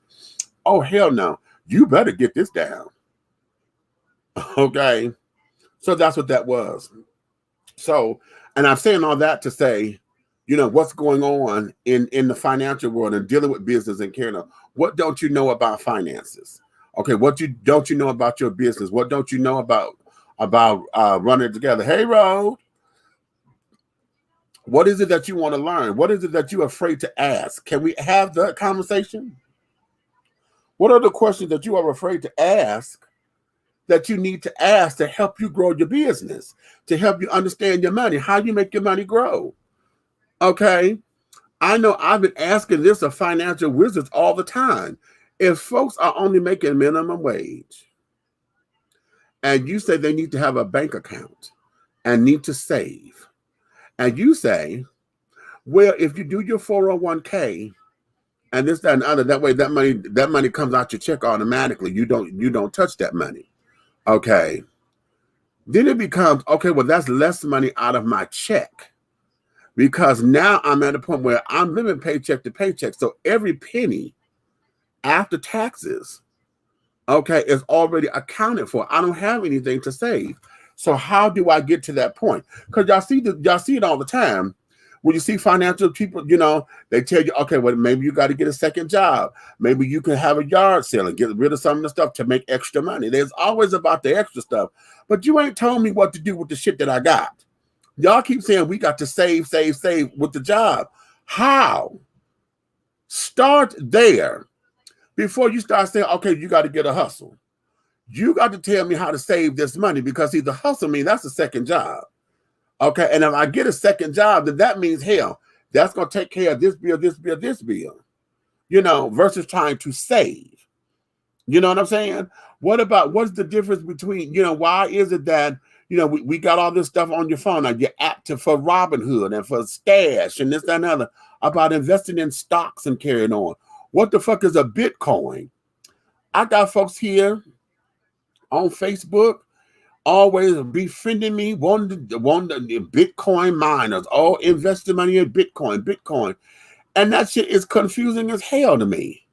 Oh, hell no. You better get this down. Okay. So that's what that was. So, and I'm saying all that to say, what's going on in the financial world and dealing with business and carrying on. What don't you know about finances? Okay, what don't you know about your business? What don't you know about running it together? Hey, Road, what is it that you want to learn? What is it that you're afraid to ask? Can we have that conversation? What are the questions that you are afraid to ask that you need to ask to help you grow your business, to help you understand your money, how you make your money grow? Okay. I know I've been asking this of financial wizards all the time. If folks are only making minimum wage and you say they need to have a bank account and need to save, and you say, well, if you do your 401k and this, that, and other, that way that money comes out your check automatically. You don't touch that money. Okay. Then it becomes, okay, well, that's less money out of my check. Because now I'm at a point where I'm living paycheck to paycheck. So every penny after taxes, okay, is already accounted for. I don't have anything to save. So how do I get to that point? Because y'all see it all the time. When you see financial people, you know, they tell you, okay, well, maybe you got to get a second job. Maybe you can have a yard sale and get rid of some of the stuff to make extra money. There's always about the extra stuff. But you ain't told me what to do with the shit that I got. Y'all keep saying we got to save with the job. How? Start there before you start saying, okay, you got to get a hustle. You got to tell me how to save this money, because see, the hustle means that's a second job. Okay, and if I get a second job, then that means, hell, that's going to take care of this bill, this bill, this bill, you know, versus trying to save. You know what I'm saying? What's the difference between, you know, why is it that, you know, we got all this stuff on your phone, like your app for Robinhood and for Stash and this, that, and other, about investing in stocks and carrying on. What the fuck is a Bitcoin? I got folks here on Facebook always befriending me, wanting the Bitcoin miners, all investing money in Bitcoin. And that shit is confusing as hell to me.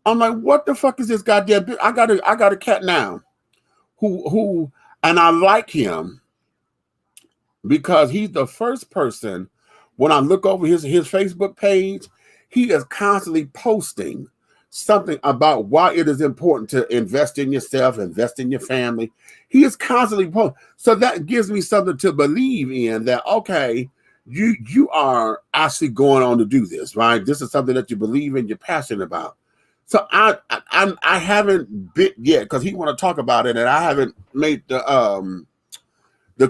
I'm like, what the fuck is this goddamn bit? I got a cat now who and I like him because he's the first person, when I look over his Facebook page, he is constantly posting something about why it is important to invest in yourself, invest in your family. He is constantly posting. So that gives me something to believe in, that, okay, you are actually going on to do this, right? This is something that you believe in, you're passionate about. So I haven't bit yet, because he want to talk about it, and I haven't made the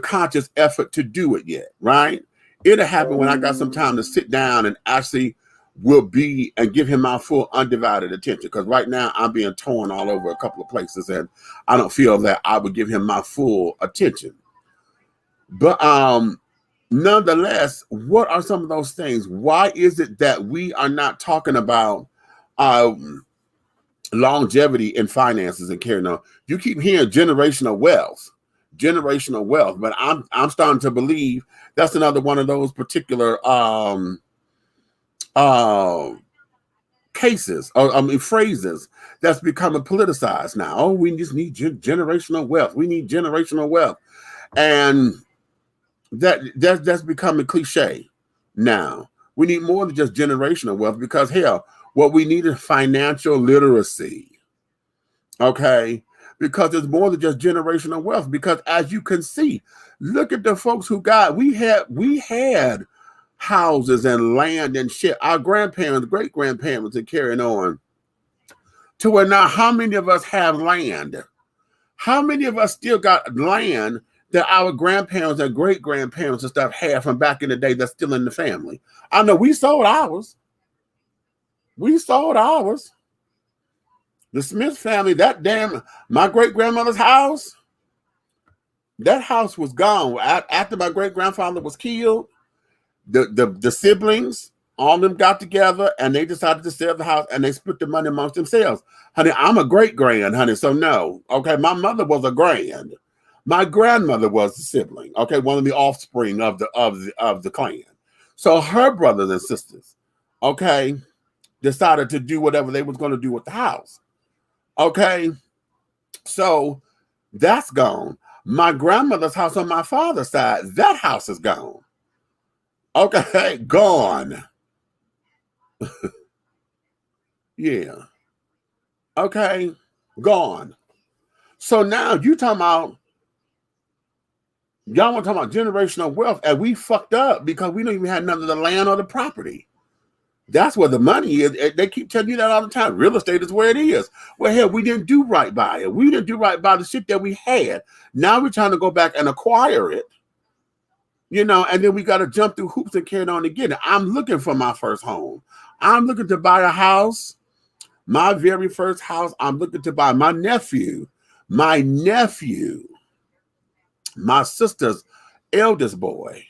conscious effort to do it yet, right? It'll happen when I got some time to sit down and actually will be and give him my full undivided attention. Because right now I'm being torn all over a couple of places, and I don't feel that I would give him my full attention. But nonetheless, what are some of those things? Why is it that we are not talking about longevity in finances and carrying on? You keep hearing generational wealth, but I'm starting to believe that's another one of those particular cases, or phrases that's becoming politicized now. Oh, we just need generational wealth. We need generational wealth, and that's becoming cliche now. We need more than just generational wealth, because hell, what we need is financial literacy. Okay, because it's more than just generational wealth. Because as you can see, look at the folks who got. We had houses and land and shit. Our grandparents, great grandparents are carrying on to where now, how many of us have land? How many of us still got land that our grandparents and great grandparents and stuff had from back in the day that's still in the family? I know we sold ours. The Smith family, my great grandmother's house, that house was gone after my great grandfather was killed. The siblings, all of them got together and they decided to sell the house, and they split the money amongst themselves. Honey, I'm a great grand, honey, so no. Okay, my mother was a grand. My grandmother was a sibling, okay, one of the offspring of the clan. So her brothers and sisters, okay, decided to do whatever they was going to do with the house. Okay, so that's gone. My grandmother's house on my father's side, that house is gone. Okay, gone. Yeah. Okay, gone. So now you talking about, y'all want to talk about generational wealth, and we fucked up because we don't even have none of the land or the property. That's where the money is. They keep telling you that all the time. Real estate is where it is. Well, hell, we didn't do right by it. We didn't do right by the shit that we had. Now we're trying to go back and acquire it. You know, and then we got to jump through hoops and carry on to get it. I'm looking for my first home. I'm looking to buy a house My very first house I'm looking to buy. My nephew, my sister's eldest boy,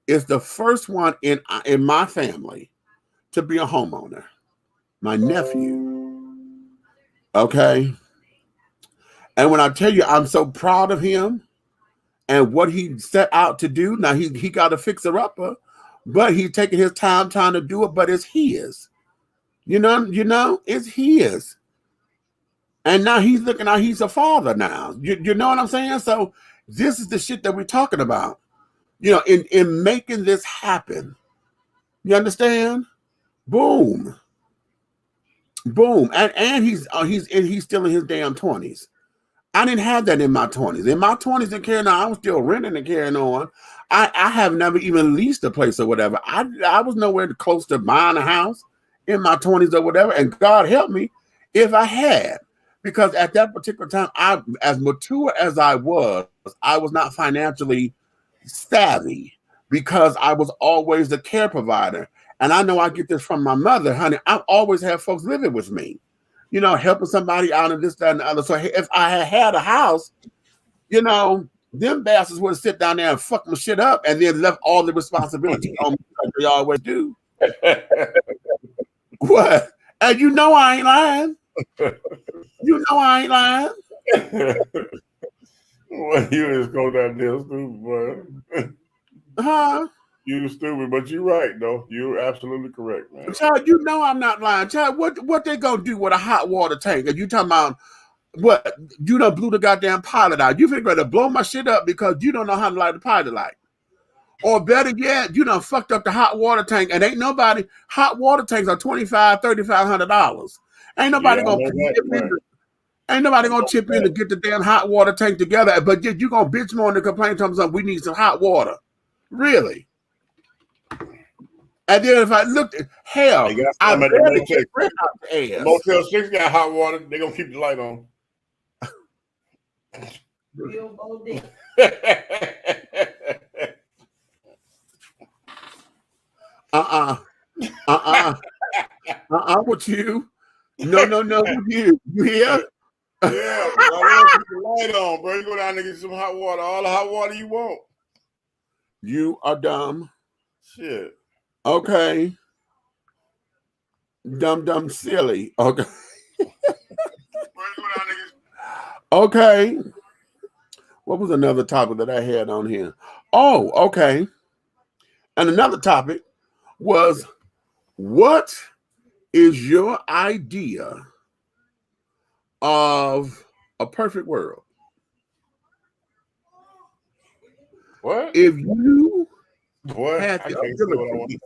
is the first one in my family to be a homeowner. My nephew. Okay. And when I tell you, I'm so proud of him and what he set out to do. Now he got a fixer-upper, but he's taking his time trying to do it, but it's his. You know, it's his. And now he's looking out, he's a father now. You know what I'm saying? So this is the shit that we're talking about. You know, in making this happen. You understand? Boom. Boom. And he's still in his damn 20s. I didn't have that in my 20s. In my 20s and carrying on, I was still renting and carrying on. I have never even leased a place or whatever. I was nowhere close to buying a house in my 20s or whatever. And God help me if I had. Because at that particular time, as mature as I was not financially savvy because I was always the care provider. And I know I get this from my mother, honey. I've always had folks living with me, you know, helping somebody out and this, that, and the other. So if I had a house, you know, them bastards would sit down there and fuck my shit up and then left all the responsibility on me like they always do. What? And you know I ain't lying. You know I ain't lying. Well, you just go down there stupid, boy. Huh? You stupid, but you're right, though. You're absolutely correct, man. Child, you know I'm not lying. Child, what they gonna do with a hot water tank? And you talking about what? You done blew the goddamn pilot out. You figure to blow my shit up because you don't know how to light the pilot light. Or better yet, you done fucked up the hot water tank and ain't nobody, hot water tanks are $2,500, $3,500. Ain't nobody gonna ain't nobody gonna chip in to get the damn hot water tank together, but you gonna bitch more and complain to them we need some hot water. Really? And then if I looked at hell, I barely get rid out the ass. Motel 6 got hot water, they gonna keep the light on. With you. No, with you. You hear? Yeah, bro, keep the light on, bro. You go down and get some hot water, all the hot water you want. You are dumb. Shit. Okay. Dumb, silly. Okay. Okay. What was another topic that I had on here? Oh, okay. And another topic was, what is your idea of a perfect world? What? If you had the ability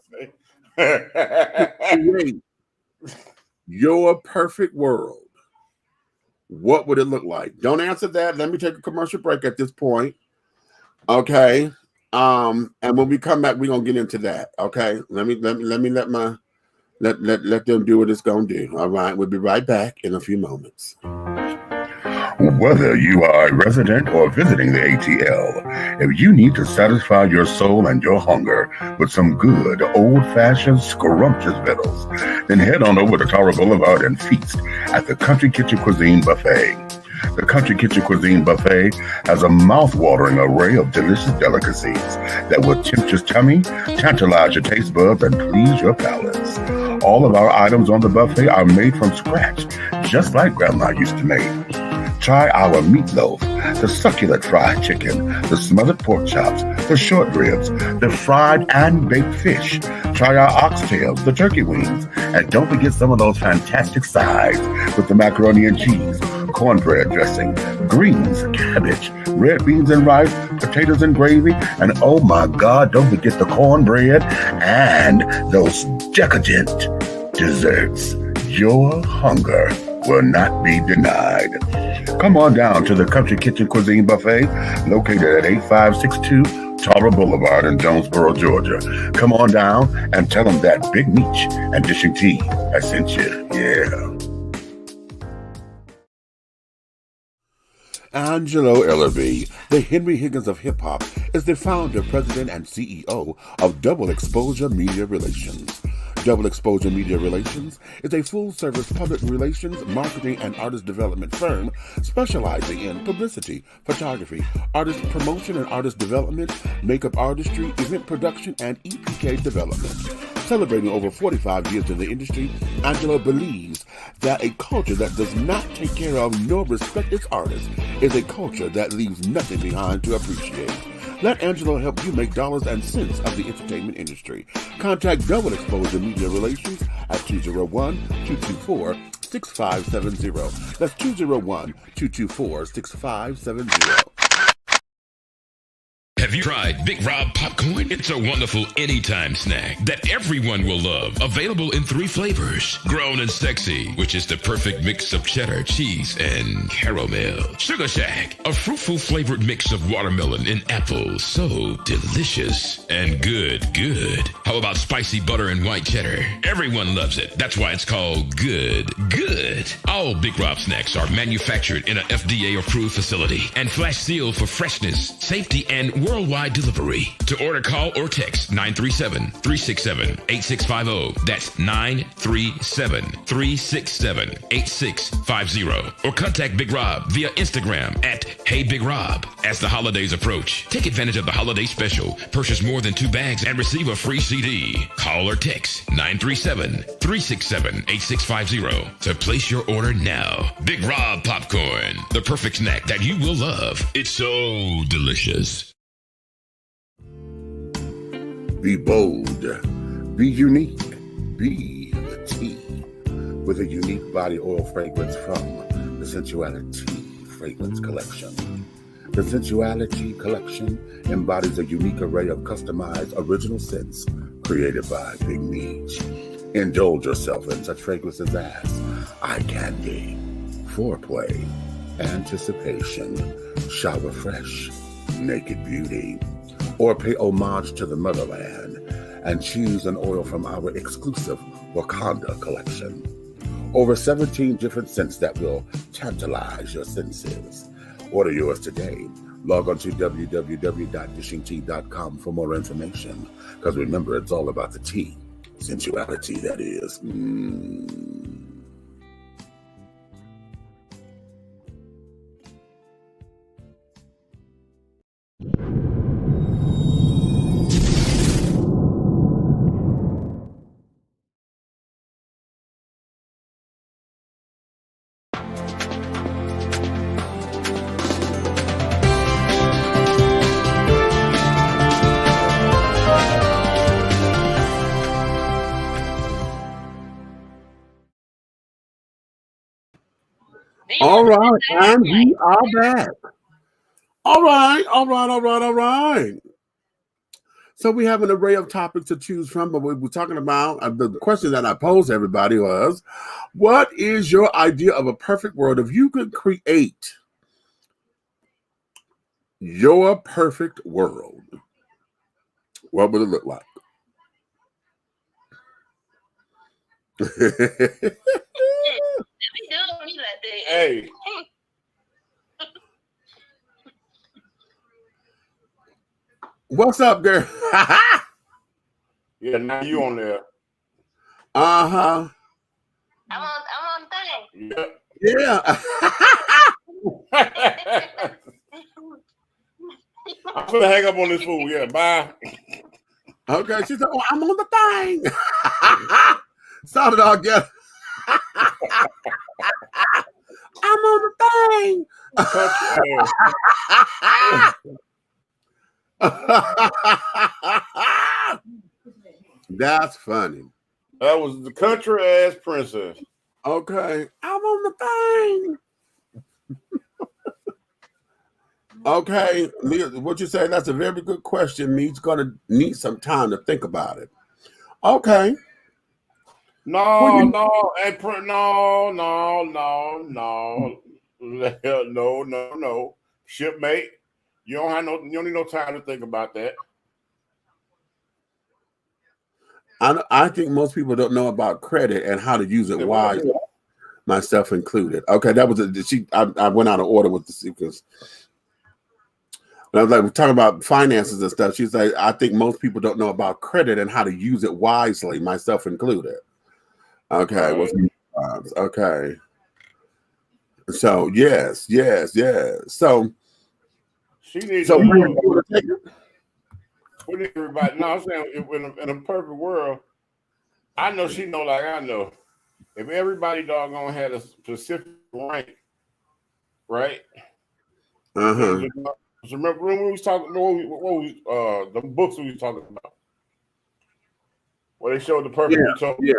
to create your perfect world, what would it look like? Don't answer that. Let me take a commercial break at this point. Okay. And when we come back, we're gonna get into that. Okay. Let them do what it's gonna do. All right. We'll be right back in a few moments. Whether you are a resident or visiting the ATL, if you need to satisfy your soul and your hunger with some good old-fashioned scrumptious victuals, then head on over to Tara Boulevard and feast at the Country Kitchen Cuisine Buffet. The Country Kitchen Cuisine Buffet has a mouth-watering array of delicious delicacies that will tempt your tummy, tantalize your taste buds, and please your palates. All of our items on the buffet are made from scratch, just like Grandma used to make. Try our meatloaf, the succulent fried chicken, the smothered pork chops, the short ribs, the fried and baked fish. Try our oxtails, the turkey wings, and don't forget some of those fantastic sides with the macaroni and cheese, cornbread dressing, greens, cabbage, red beans and rice, potatoes and gravy, and oh my God, don't forget the cornbread and those decadent desserts. Your hunger will not be denied. Come on down to the Country Kitchen Cuisine Buffet, located at 8562 Tara Boulevard in Jonesboro, Georgia. Come on down and tell them that Big Meech and Dishing Tea has sent you. Yeah. Angelo Ellerby, the Henry Higgins of hip-hop, is the founder, president, and CEO of Double Exposure Media Relations. Double Exposure Media Relations is a full-service public relations, marketing, and artist development firm specializing in publicity, photography, artist promotion and artist development, makeup artistry, event production, and EPK development. Celebrating over 45 years in the industry, Angela believes that a culture that does not take care of nor respect its artists is a culture that leaves nothing behind to appreciate. Let Angela help you make dollars and cents of the entertainment industry. Contact Double Exposure Media Relations at 201-224-6570. That's 201-224-6570. Have you tried Big Rob popcorn? It's a wonderful anytime snack that everyone will love. Available in 3 flavors. Grown and Sexy, which is the perfect mix of cheddar, cheese, and caramel. Sugar Shack, a fruitful flavored mix of watermelon and apple. So delicious and good. How about spicy butter and white cheddar? Everyone loves it. That's why it's called good. All Big Rob snacks are manufactured in a FDA-approved facility and flash sealed for freshness, safety, and worldwide delivery. To order, call or text 937-367-8650. That's 937-367-8650. Or contact Big Rob via Instagram at Hey Big Rob. As the holidays approach, take advantage of the holiday special. Purchase more than 2 bags and receive a free CD. Call or text 937-367-8650 to place your order now. Big Rob popcorn, the perfect snack that you will love. It's so delicious. Be bold, be unique, be the tea. With a unique body oil fragrance from the Sensuality Fragrance Collection. The Sensuality Collection embodies a unique array of customized original scents created by Big Meech. Indulge yourself in such fragrances as eye candy, foreplay, anticipation, shower fresh, naked beauty, or pay homage to the motherland and choose an oil from our exclusive Wakanda collection. Over 17 different scents that will tantalize your senses. Order yours today. Log on to www.dishingtea.com for more information. Because remember, it's all about the tea. Sensuality, that is. All right, and we are back. All right. So we have an array of topics to choose from, but we were talking about the question that I posed to everybody was, what is your idea of a perfect world? If you could create your perfect world, what would it look like? Hey. What's up, girl? Yeah, now you on there. Uh-huh. I'm on thing. Yeah. I'm gonna hang up on this fool. Yeah, bye. Okay, she said, "Oh, I'm on the thing." Sounded all good. I'm on the thing. That's funny. That was the country ass princess. Okay, I'm on the thing. Okay, Leah, what you say? That's a very good question. Me's gonna need some time to think about it. Okay. No. Shipmate, you don't need no time to think about that. I think most people don't know about credit and how to use it wisely, myself included. Okay, that was I went out of order with the because And I was like, we're talking about finances and stuff. She's like, I think most people don't know about credit and how to use it wisely, myself included. Okay. Okay. So yes. So she needs so to take it. With everybody. No, I'm saying in a perfect world, I know she know like I know. If everybody doggone had a specific rank, right? Uh-huh. So remember when we was talking, the books we was talking about, where they showed the perfect utopia.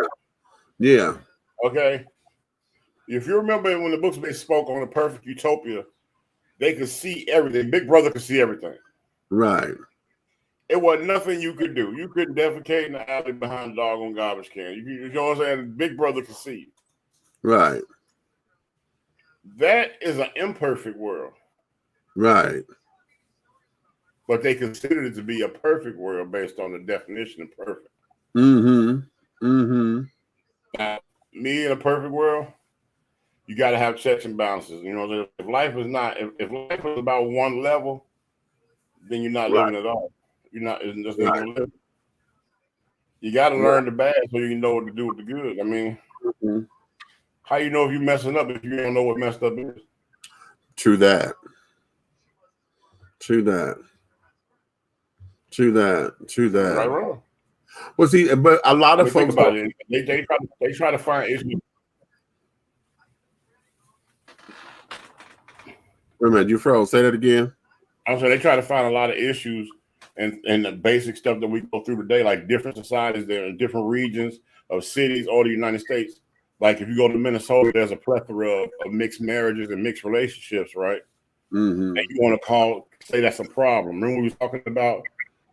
Yeah. Okay. If you remember when the books they spoke on the perfect utopia, they could see everything. Big Brother could see everything. Right. It wasn't nothing you could do. You couldn't defecate in the alley behind the doggone garbage can. You know what I'm saying? Big Brother could see you. Right. That is an imperfect world. Right. But they considered it to be a perfect world based on the definition of perfect. Now, me in a perfect world, you got to have checks and balances. You know, if life is not, if life is about one level, then you're not living at all. You're not. It's just no living. You got to learn the bad so you know what to do with the good. I mean, how you know if you're messing up if you don't know what messed up is? True that. Right, wrong. Well, see, but a lot of folks think about it. They try to find issues. Wait a minute, you froze. Say that again. I'm saying they try to find a lot of issues and the basic stuff that we go through today, like different societies, there in different regions of cities or the United States. Like if you go to Minnesota, there's a plethora of mixed marriages and mixed relationships, right? And you want to say that's a problem. Remember we was talking about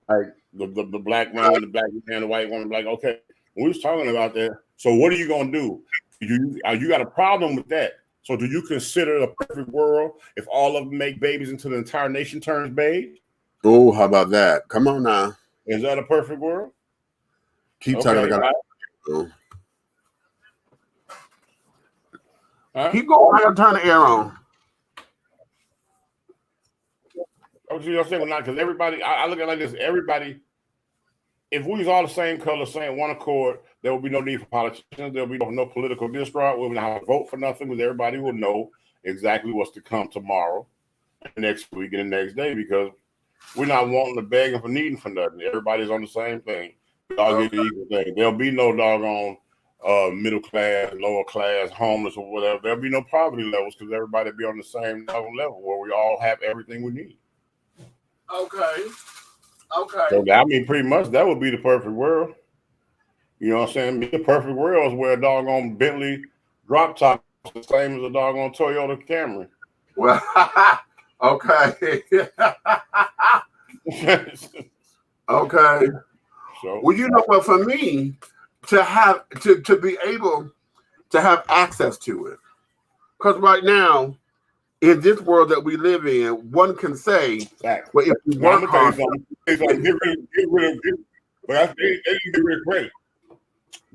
like the black woman, the black man, the white woman, like, okay, we was talking about that. So what are you gonna do? You got a problem with that. So do you consider the perfect world if all of them make babies until the entire nation turns beige? Oh, how about that? Come on now. Is that a perfect world? Keep talking about Keep going ahead, turn the air on. You know what I'm saying? Not because everybody, I look at it like this, everybody, if we was all the same color, same one accord, there would be no need for politicians. There would be no political distraught. We would not have to vote for nothing because everybody will know exactly what's to come tomorrow, next week, and the next day because we're not wanting to beg and for needing for nothing. Everybody's on the same thing. We all get the equal thing. There'll be no doggone middle class, lower class, homeless, or whatever. There'll be no poverty levels because everybody will be on the same level where we all have everything we need. Okay. So I mean, pretty much that would be the perfect world. You know what I'm saying? The perfect world is where a doggone Bentley drop top is the same as a doggone Toyota Camry. Well, okay. Okay. So, well, you know what? For me, to have to be able to have access to it, because right now, in this world that we live in, one can say, well, if you work hard, get rid of credit.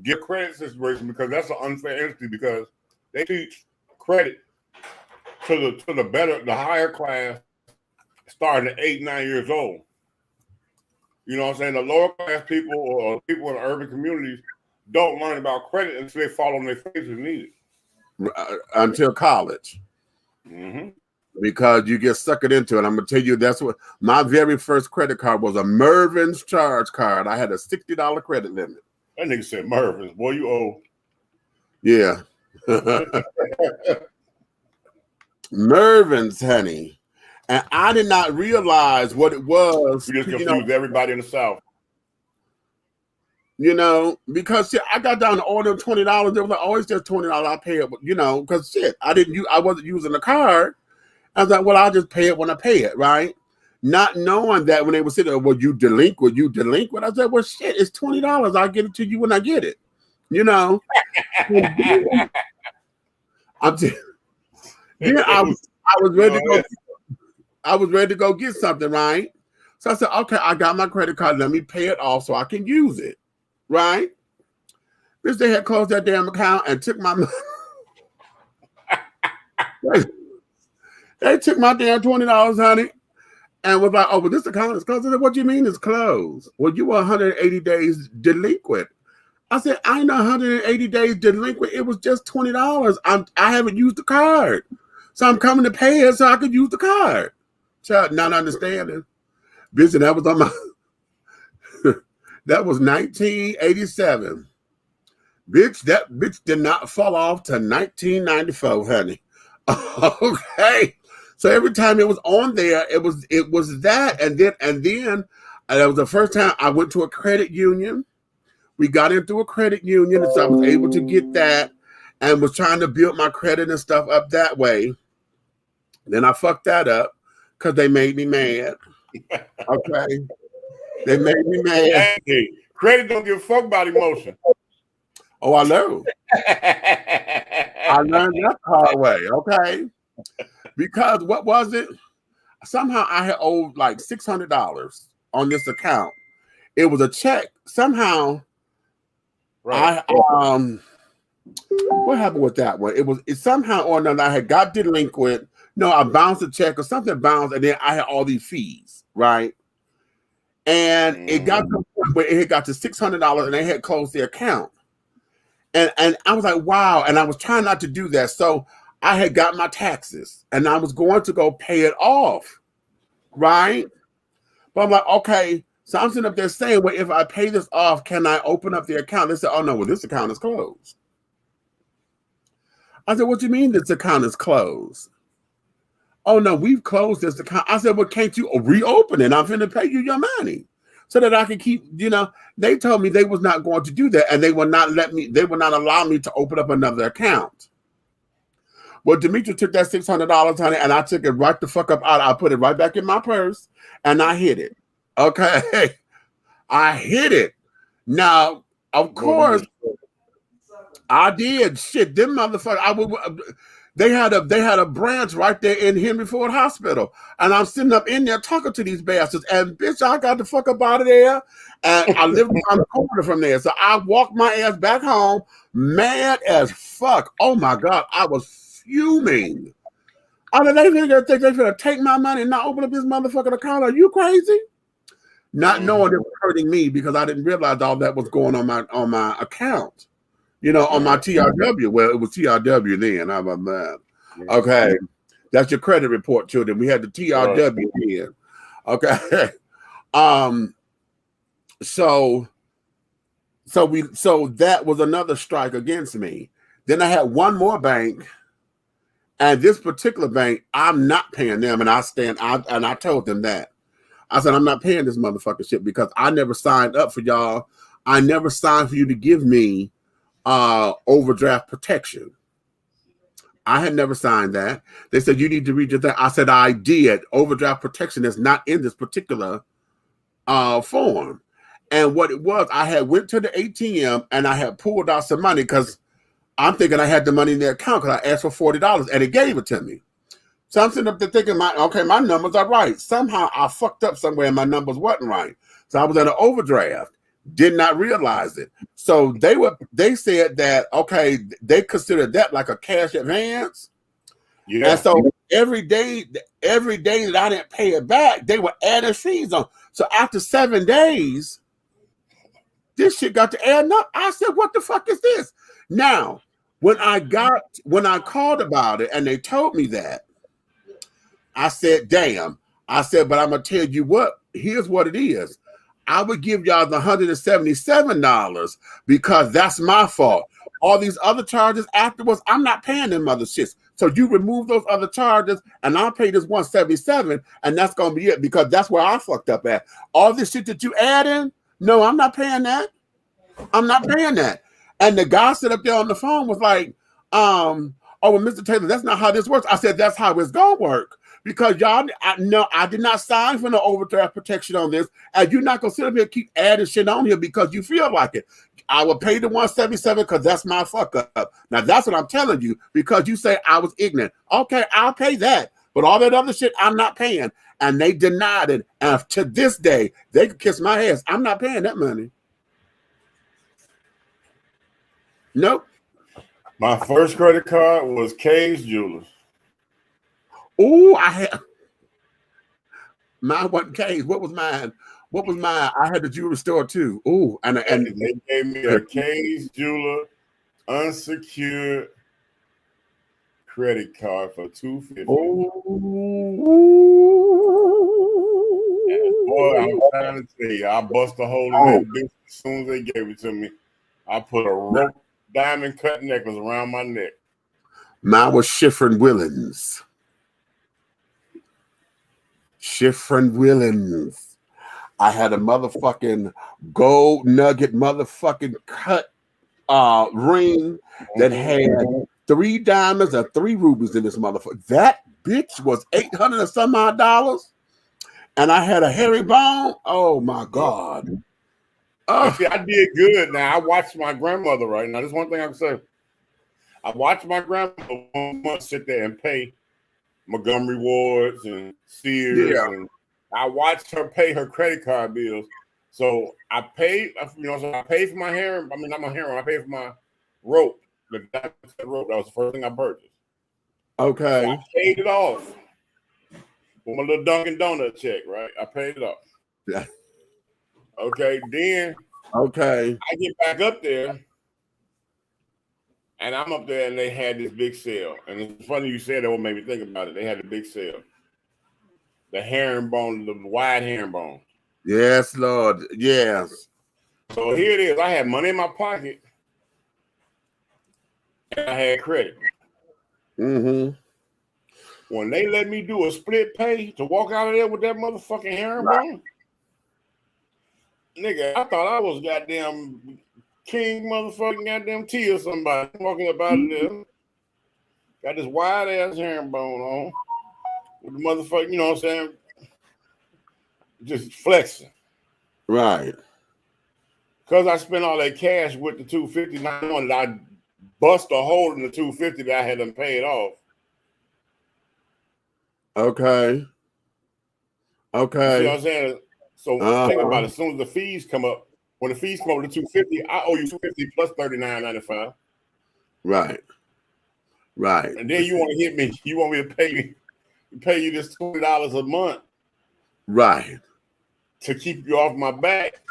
Give credit situation because that's an unfair entity because they teach credit to the higher class starting at 8, 9 years old. You know what I'm saying? The lower class people or people in the urban communities don't learn about credit until they fall on their face and need it. Until college. Because you get suckered into it. I'm gonna tell you that's what my very first credit card was, a Mervin's charge card. I had a $60 credit limit. That nigga said Mervin's, boy, you owe. Yeah. Mervin's, honey. And I did not realize what it was. You just confused everybody in the South. You know, because shit, I got down to order $20. They was like, oh, it's just $20. I'll pay it. You know, because shit, I wasn't using the card. I was like, well, I'll just pay it when I pay it, right? Not knowing that when they were sitting there, well, you delinquent. I said, well, shit, it's $20. I'll get it to you when I get it. You know? I'm telling you, I was ready to go. I was ready to go get something, right? So I said, okay, I got my credit card. Let me pay it off so I can use it, right? Bitch, they had closed that damn account and took my money. They took my damn $20, honey. and was like, "Oh, well, this account is closed." I said, "What do you mean it's closed?" "Well, you were 180 days delinquent." I said, "I ain't 180 days delinquent. It was just $20. I haven't used the card, so I'm coming to pay it so I could use the card." Child, not understanding. Bitch, that was on my. That was 1987. Bitch, that bitch did not fall off to 1994, honey. Okay. So every time it was on there, it was that. And then that was the first time I went to a credit union. We got into a credit union, and so I was able to get that and was trying to build my credit and stuff up that way. Then I fucked that up because they made me mad. Okay. They made me mad. Hey, credit don't give a fuck about emotion. Oh, I know. I learned that hard way, okay? Because what was it? Somehow I had owed like $600 on this account. It was a check. Somehow, Right. what happened with that one? It somehow or another I had got delinquent. No, I bounced a check or something bounced, and then I had all these fees, right? And it got to the point where it had got to $600 and they had closed the account. And I was like, wow. And I was trying not to do that. So I had got my taxes and I was going to go pay it off. Right. But I'm like, okay. So I'm sitting up there saying, well, if I pay this off, can I open up the account? They said, oh, no, well, this account is closed. I said, what do you mean this account is closed? Oh, no, we've closed this account. I said, well, can't you reopen it? I'm going to pay you your money so that I can keep, they told me they was not going to do that. And they would not allow me to open up another account. Well, Demetri took that $600, honey, and I took it right the fuck up out. I put it right back in my purse and I hid it. Okay. I hid it. Now, of course, I did. Shit, them motherfuckers, They had a branch right there in Henry Ford Hospital. And I'm sitting up in there talking to these bastards. And bitch, I got the fuck up out of there. And I lived around the corner from there. So I walked my ass back home, mad as fuck. Oh my God, I was fuming. I mean, they think they're gonna take my money and not open up this motherfucking account. Are you crazy? Not knowing it was hurting me because I didn't realize all that was going on my account. On my TRW. Well, it was TRW then. How about that? Okay. That's your credit report, children. We had the TRW then. Okay. So that was another strike against me. Then I had one more bank, and this particular bank, I'm not paying them, and I told them that. I said, I'm not paying this motherfucking shit because I never signed up for y'all. I never signed for you to give me overdraft protection. I had never signed that. They said you need to read your thing. I said I did. Overdraft protection is not in this particular form. And what it was, I had went to the ATM and I had pulled out some money because I'm thinking I had the money in their account because I asked for $40 and it gave it to me. So I'm sitting up there thinking, my numbers are right. Somehow I fucked up somewhere and my numbers wasn't right. So I was at an overdraft. Did not realize it. So they said that, okay, they considered that like a cash advance. Yeah. And so every day that I didn't pay it back, they were adding fees on. So after 7 days, this shit got to add up. I said, what the fuck is this? Now, when I called about it and they told me that, I said, damn. I said, but I'm gonna tell you what, here's what it is. I would give y'all the $177 because that's my fault. All these other charges afterwards, I'm not paying them other shits. So you remove those other charges and I'll pay this $177 and that's going to be it because that's where I fucked up at. All this shit that you add in, no, I'm not paying that. I'm not paying that. And the guy sit up there on the phone was like, oh, well, Mr. Taylor, that's not how this works. I said, that's how it's going to work. Because y'all, I did not sign for no overdraft protection on this, and you're not gonna sit up here and keep adding shit on here because you feel like it. I will pay the $177 because that's my fuck up. Now that's what I'm telling you because you say I was ignorant. Okay, I'll pay that, but all that other shit I'm not paying, and they denied it. And to this day, they could kiss my ass. I'm not paying that money. Nope. My first credit card was K's Jewelers. Oh, I had Mine wasn't K's. What was mine? What was mine? I had the jewelry store too. Ooh, and they gave me a K's jeweler unsecured credit card for $250. Boy, I'm trying to tell you, I bust a hole in that bitch as soon as they gave it to me. I put a rope diamond cut necklace around my neck. Mine was Schifrin Willins. Schifrin Willins. I had a motherfucking gold nugget motherfucking cut ring that had 3 diamonds and 3 rubies in this motherfucker. That bitch was $800 and some odd dollars. And I had a herringbone. Oh my God. See, I did good. Now I watched my grandmother right now. There's one thing I can say. I watched my grandmother 1 month sit there and pay Montgomery Wards and Sears, and I watched her pay her credit card bills. So I paid, so I paid for my hair. I mean, not my hair. I paid for my rope. The rope. That was the first thing I purchased. Okay. So I paid it off with my little Dunkin' Donut check. Right. I paid it off. Yeah. Okay. Then. Okay. I get back up there. And I'm up there, and they had this big sale. And it's funny you said that. What made me think about it? They had a big sale. The herringbone, the wide herringbone. Yes, Lord. Yes. So here it is. I had money in my pocket, and I had credit. Mm-hmm. When they let me do a split pay to walk out of there with that motherfucking herringbone, nigga, I thought I was goddamn King motherfucking goddamn T or somebody walking up out of there. Got this wide ass herringbone on with the motherfucking, you know what I'm saying? Just flexing. Right. Because I spent all that cash with the $250, not knowing that I bust a hole in the $250 that I had them paid off. Okay. Okay. You know what I'm saying? So think about it. As soon as the fees come up, when the fees come over to $250, I owe you $250 plus $39.95. Right. Right. And then you want to hit me. You want me to pay you this $20 a month. Right. To keep you off my back.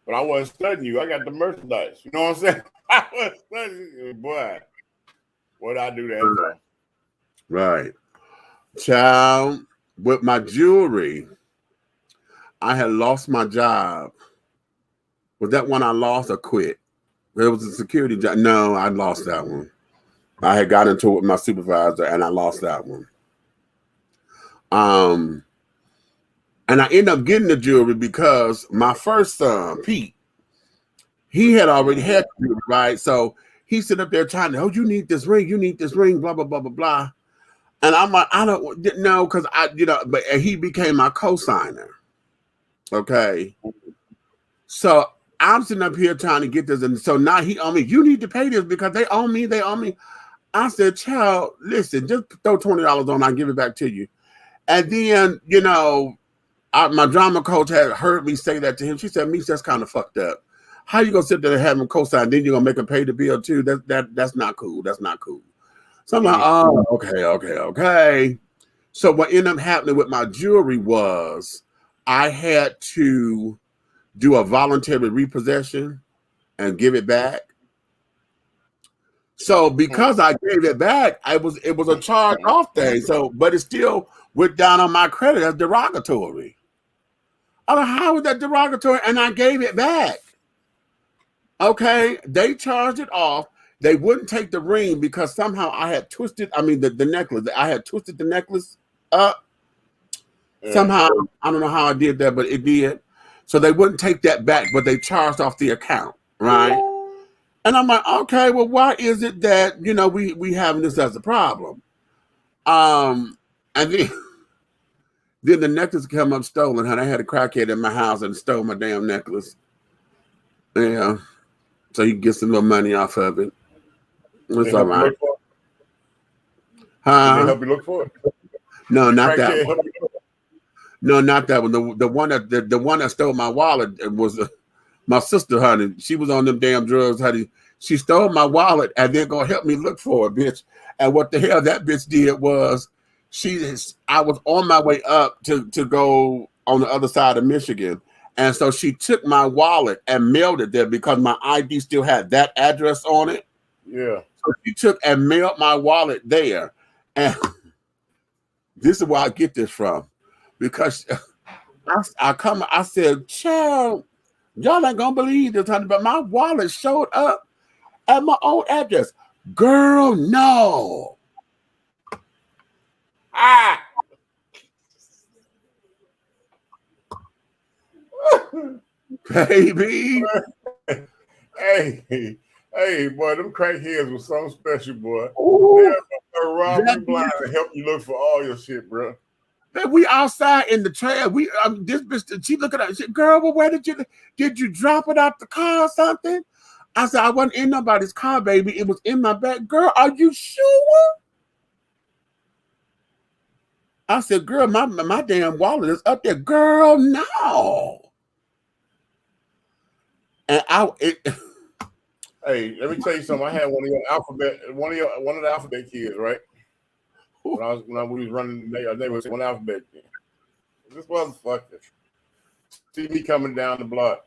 But I wasn't studying you. I got the merchandise. You know what I'm saying? I wasn't studying you. Boy, what'd I do that for? Right. Child, with my jewelry, I had lost my job. Was that one I lost or quit? It was a security job. No, I lost that one. I had got into it with my supervisor and I lost that one. And I ended up getting the jewelry because my first son, Pete, he had already had the jewelry, right? So he sit up there trying to, oh, you need this ring, blah, blah, blah, blah, blah. And I'm like, I don't know, because but he became my co-signer. Okay. So I'm sitting up here trying to get this. And so now he owe me, you need to pay this because they owe me. I said, child, listen, just throw $20 on, I'll give it back to you. And then, my drama coach had heard me say that to him. She said, Meech, that's kind of fucked up. How you gonna sit there and have him co-sign, then you're gonna make him pay the bill too? That's not cool. That's not cool. So I'm like, oh, okay. So what ended up happening with my jewelry was I had to do a voluntary repossession and give it back. So because I gave it back, it was a charge off thing. So, but it still went down on my credit as derogatory. I don't know how was that derogatory, and I gave it back. Okay, they charged it off. They wouldn't take the ring because somehow I had twisted. I mean, the necklace. I had twisted the necklace up. Somehow, I don't know how I did that, but it did. So they wouldn't take that back, but they charged off the account, right? And I'm like, okay, well, why is it that we having this as a problem? And then the necklace come up stolen. Honey, I had a crackhead in my house and stole my damn necklace. Yeah, so you can get some little money off of it. It's all right. Huh? Did they help you look for it? No, not that one. No, not that one. The one that stole my wallet was my sister, honey. She was on them damn drugs, honey. She stole my wallet and then gonna help me look for it, bitch. And what the hell that bitch did was I was on my way up to go on the other side of Michigan. And so she took my wallet and mailed it there because my ID still had that address on it. Yeah. So she took and mailed my wallet there. And this is where I get this from. Because I said, child, y'all ain't gonna believe this, honey, but my wallet showed up at my own address. Girl, no. Ah. Baby. Hey, boy, them crackheads was something special, boy. Ooh, They'll rob you blind and help you look for all your shit, bro. we outside in the trail. This bitch, she looking at me, she said, girl, well, where did you drop it out the car or something? I said, I wasn't in nobody's car, baby. It was in my bag. Girl, are you sure? I said, girl, my damn wallet is up there. Girl, no. And hey, let me tell you something. I had one of the alphabet kids, right? When we was running, they was one alphabet kid. This motherfucker see me coming down the block,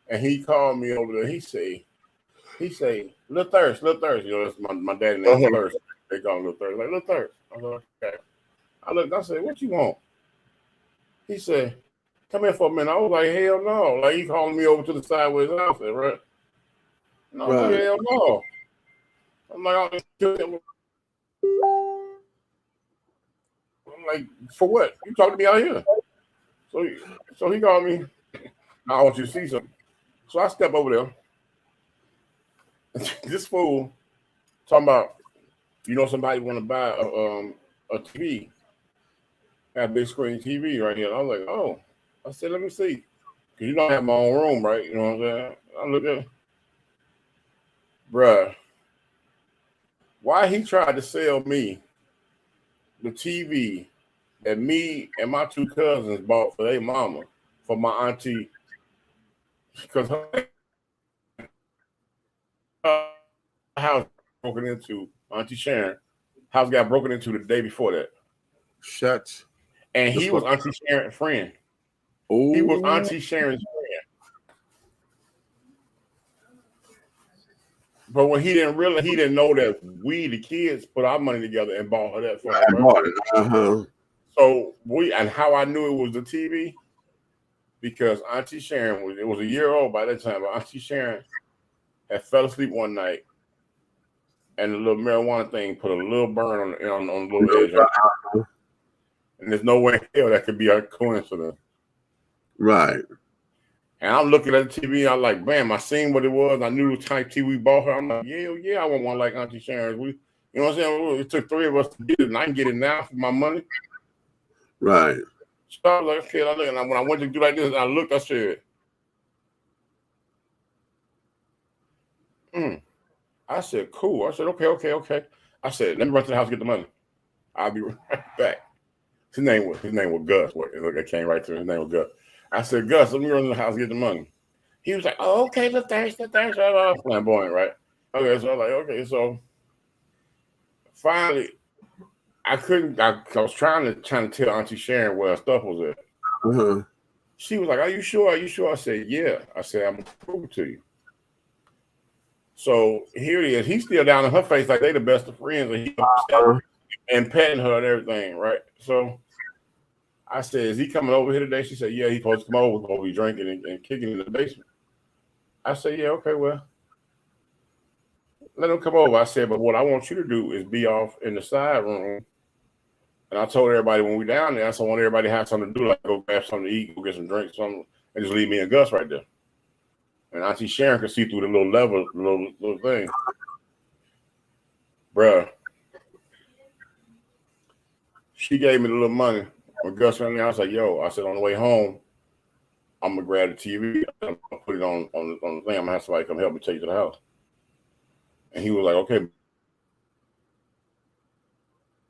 and he called me over there. He say, Lil Thirst. You know, that's my daddy name, Thirst. They call him Lil Thirst. Like, Lil Thirst. I was like, okay. I looked. I said, what you want? He said, come here for a minute. I was like, hell no. Like, he calling me over to the side with his outfit, right? No, right. Hell no. I'm like, for what? You talking to me out here? So he called me. I want you to see something. So I step over there. This fool talking about, you know, somebody want to buy a TV, a big screen TV right here. And I was like, oh. I said, let me see. Because you don't have my own room, right? You know what I'm saying? I look at it. Bruh, why he tried to sell me the TV that me and my two cousins bought for their mama, for my auntie, because her house broken into, Auntie Sharon, house got broken into the day before that. Shut. And he was Auntie Sharon's friend. Ooh. He was Auntie Sharon's friend. But when he didn't know that we, the kids, put our money together and bought her that for her. Bought it. Uh-huh. So and how I knew it was the TV, because Auntie Sharon it was a year old by that time, but Auntie Sharon had fell asleep one night, and the little marijuana thing put a little burn on the little edge. Right? And there's no way in hell that could be a coincidence. Right. And I'm looking at the TV, I'm like, bam, I seen what it was. I knew the type TV we bought her. I'm like, yeah, I want one like Auntie Sharon's. You know what I'm saying? It took 3 of us to get it, and I can get it now for my money. Right. So I was like, okay, and when I went to do like this, and I looked, I said, I said, cool. I said, okay. I said, let me run to the house and get the money. I'll be right back. His name was Gus. Look, I came right to his name was Gus. I said, Gus, let me run to the house and get the money. He was like, oh, okay, thanks. Flamboyant, right? Okay, so I was like, okay, so finally, I was trying to tell Auntie Sharon where her stuff was at. Uh-huh. She was like, are you sure? I said, yeah. I said, I'm going to prove it to you. So here it is. He's still down on her face like they the best of friends, and he and petting her and everything, right? So I said, is he coming over here today? She said, yeah, he's supposed to come over. We're going to be drinking and kicking in the basement. I said, yeah, okay, well, let him come over. I said, but what I want you to do is be off in the side room. And I told everybody when we down there, I said, I want everybody to have something to do, like go grab something to eat, go get some drinks, something, and just leave me and Gus right there. And Auntie Sharon could see through the little level, little thing. Bruh. She gave me the little money. When Gus went in there, I was like, yo, I said, on the way home, I'm going to grab the TV. I'm going to put it on the thing. I'm going to have somebody come help me take it to the house. And he was like, okay.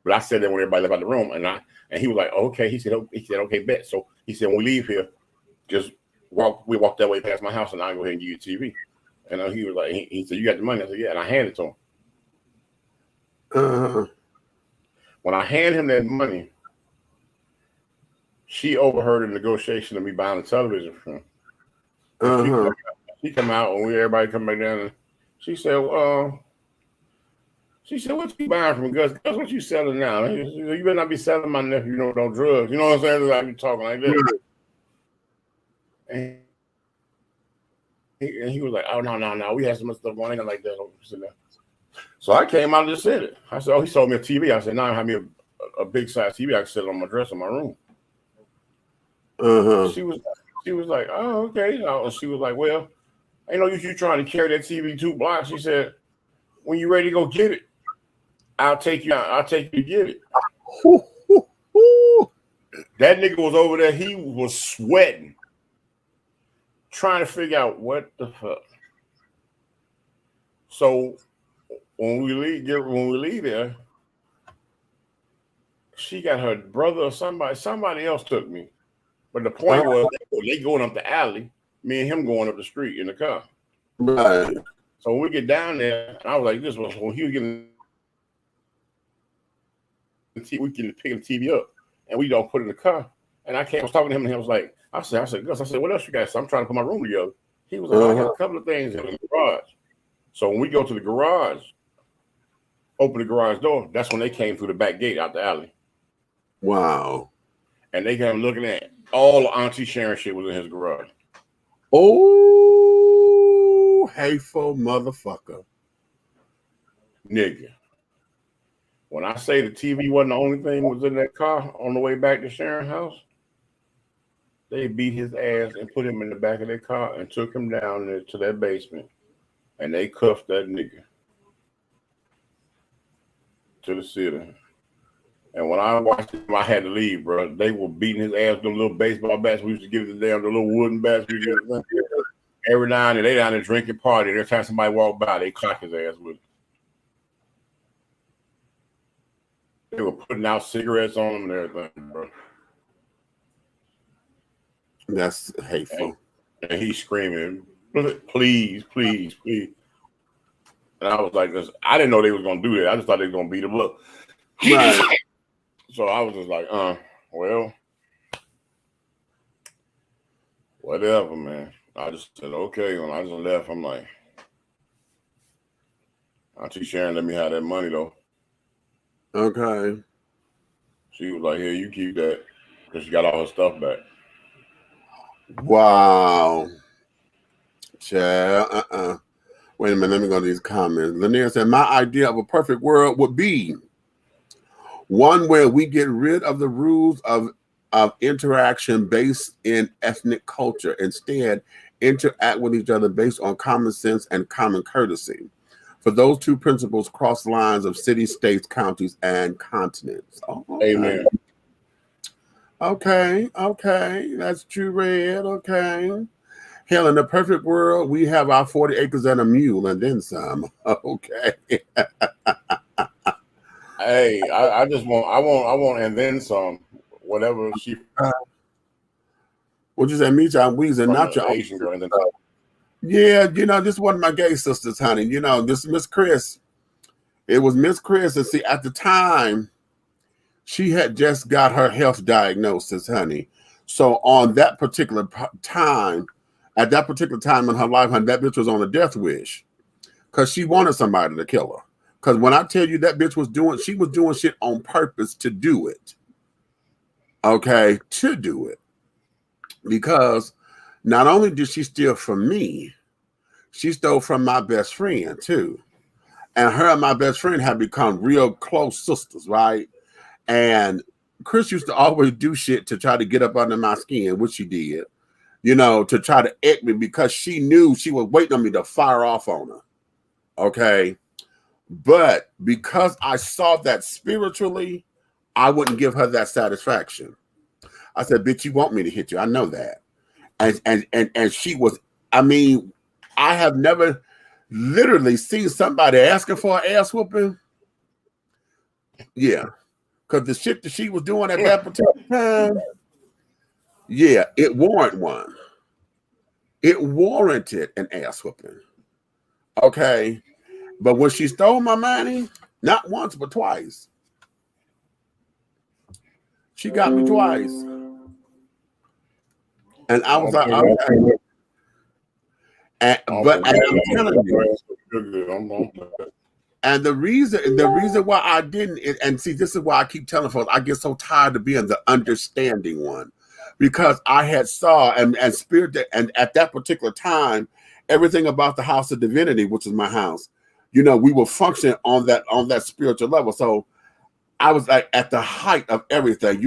But I said that when everybody left out the room, and he was like, okay. He said, okay, bet. So he said, when we leave here, just we walk that way past my house, and I'll go ahead and give you the TV. And he was like, he said, you got the money? I said, yeah. And I handed it to him. When I hand him that money, she overheard a negotiation of me buying a television from him. She come out when everybody come back down, and she said, "What you buying from Gus? Gus, what you selling now? You better not be selling my nephew no drugs. You know what I'm saying? Like you talking like that." And he was like, "Oh no, we had so much stuff going on like that." So I came out and just said it. I said, "Oh, he sold me a TV." I said, "Now I have me a big size TV. I can sit on my dresser in my room." She was like, "Oh, okay." And she was like, "Well, ain't no use you trying to carry that TV 2 blocks." She said, "When you ready to go get it, I'll take you to get it." That nigga was over there. He was sweating, trying to figure out what the fuck. So when we leave there, she got her brother or somebody else took me. But the point was they going up the alley, me and him going up the street in the car. Right. So when we get down there, I was like, this was when he was getting we can pick the TV up and we don't put it in the car. And I was talking to him and he was like, I said, Gus, what else you got? So I'm trying to put my room together. He was like, I got a couple of things in the garage. So when we go to the garage, open the garage door, that's when they came through the back gate out the alley. Wow. And they came looking at all the Auntie Sharon shit was in his garage. Oh, hateful motherfucker. Nigga. When I say the TV wasn't the only thing was in that car on the way back to Sharon's house, they beat his ass and put him in the back of their car and took him down there to that basement. And they cuffed that nigga to the city. And when I watched him, I had to leave, bro. They were beating his ass with them little baseball bats. We used to give it the little wooden bats. Every now and then, they down there drinking party. Every time somebody walked by, they clock his ass with it. They were putting out cigarettes on him and everything, bro. That's hateful. And he's screaming, please, please, please. And I was like, I didn't know they was going to do that. I just thought they was going to beat him up. Right. So I was just like, well, whatever, man. I just said, okay. When I just left, I'm like, Auntie Sharon, let me have that money, though. Okay. She was like, here, you keep that. Because she got all her stuff back. Wow. Child, Wait a minute, let me go to these comments. Lanier said, my idea of a perfect world would be one where we get rid of the rules of interaction based in ethnic culture. Instead, interact with each other based on common sense and common courtesy. For those two principles cross lines of cities, states, counties, and continents. Oh, okay. Amen. Okay. That's true, Red. Okay. Hell, in the perfect world, we have our 40 acres and a mule and then some. Okay. Hey, I want and then some. Whatever she. What you say, me, I'm Weezer, not your Asian girl. And then, yeah, this is one of my gay sisters, honey. This Miss Chris. It was Miss Chris, and see, at the time, she had just got her health diagnosis, honey. So on that particular time, at that particular time in her life, honey, that bitch was on a death wish because she wanted somebody to kill her. Because when I tell you that bitch was doing shit on purpose to do it. Okay, to do it. Because not only did she steal from me, she stole from my best friend too. And her and my best friend have become real close sisters, right? And Chris used to always do shit to try to get up under my skin, which she did, to try to egg me because she knew she was waiting on me to fire off on her. Okay. But because I saw that spiritually, I wouldn't give her that satisfaction. I said, bitch, you want me to hit you. I know that. And she was, I have never literally seen somebody asking for an ass whooping. Yeah. Because the shit that she was doing at that particular time, yeah, it warranted one. It warranted an ass whooping. Okay. But when she stole my money, not once, but twice. She got me twice. And I was like, okay. But I'm telling you, and the reason why I didn't, and see, this is why I keep telling folks, I get so tired of being the understanding one, because I had saw and spirit, and at that particular time, everything about the house of divinity, which is my house, we were functioning on that spiritual level. So I was like at the height of everything.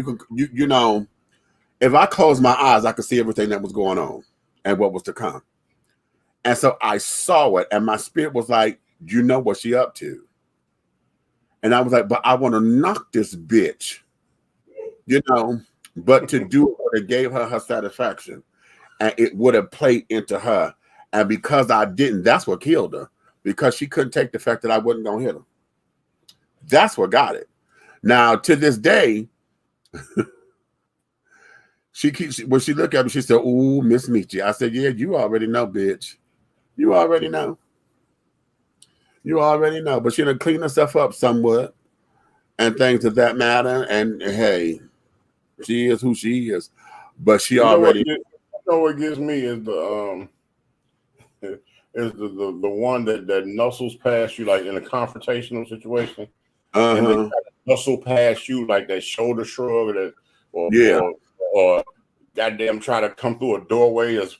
If I closed my eyes, I could see everything that was going on and what was to come. And so I saw it, and my spirit was like, you know what she up to? And I was like, but I want to knock this bitch, but to do what it gave her satisfaction. And it would have played into her. And because I didn't, that's what killed her. Because she couldn't take the fact that I wasn't going to hit her. That's what got it. Now, to this day, when she looked at me, she said, ooh, Miss Michi. I said, yeah, you already know, bitch. You already know. You already know. But she done clean herself up somewhat and things of that matter. And hey, she is who she is. But she already. What gets me is the one that nuzzles past you like in a confrontational situation. And they try to nuzzle past you like that shoulder shrug or goddamn try to come through a doorway that's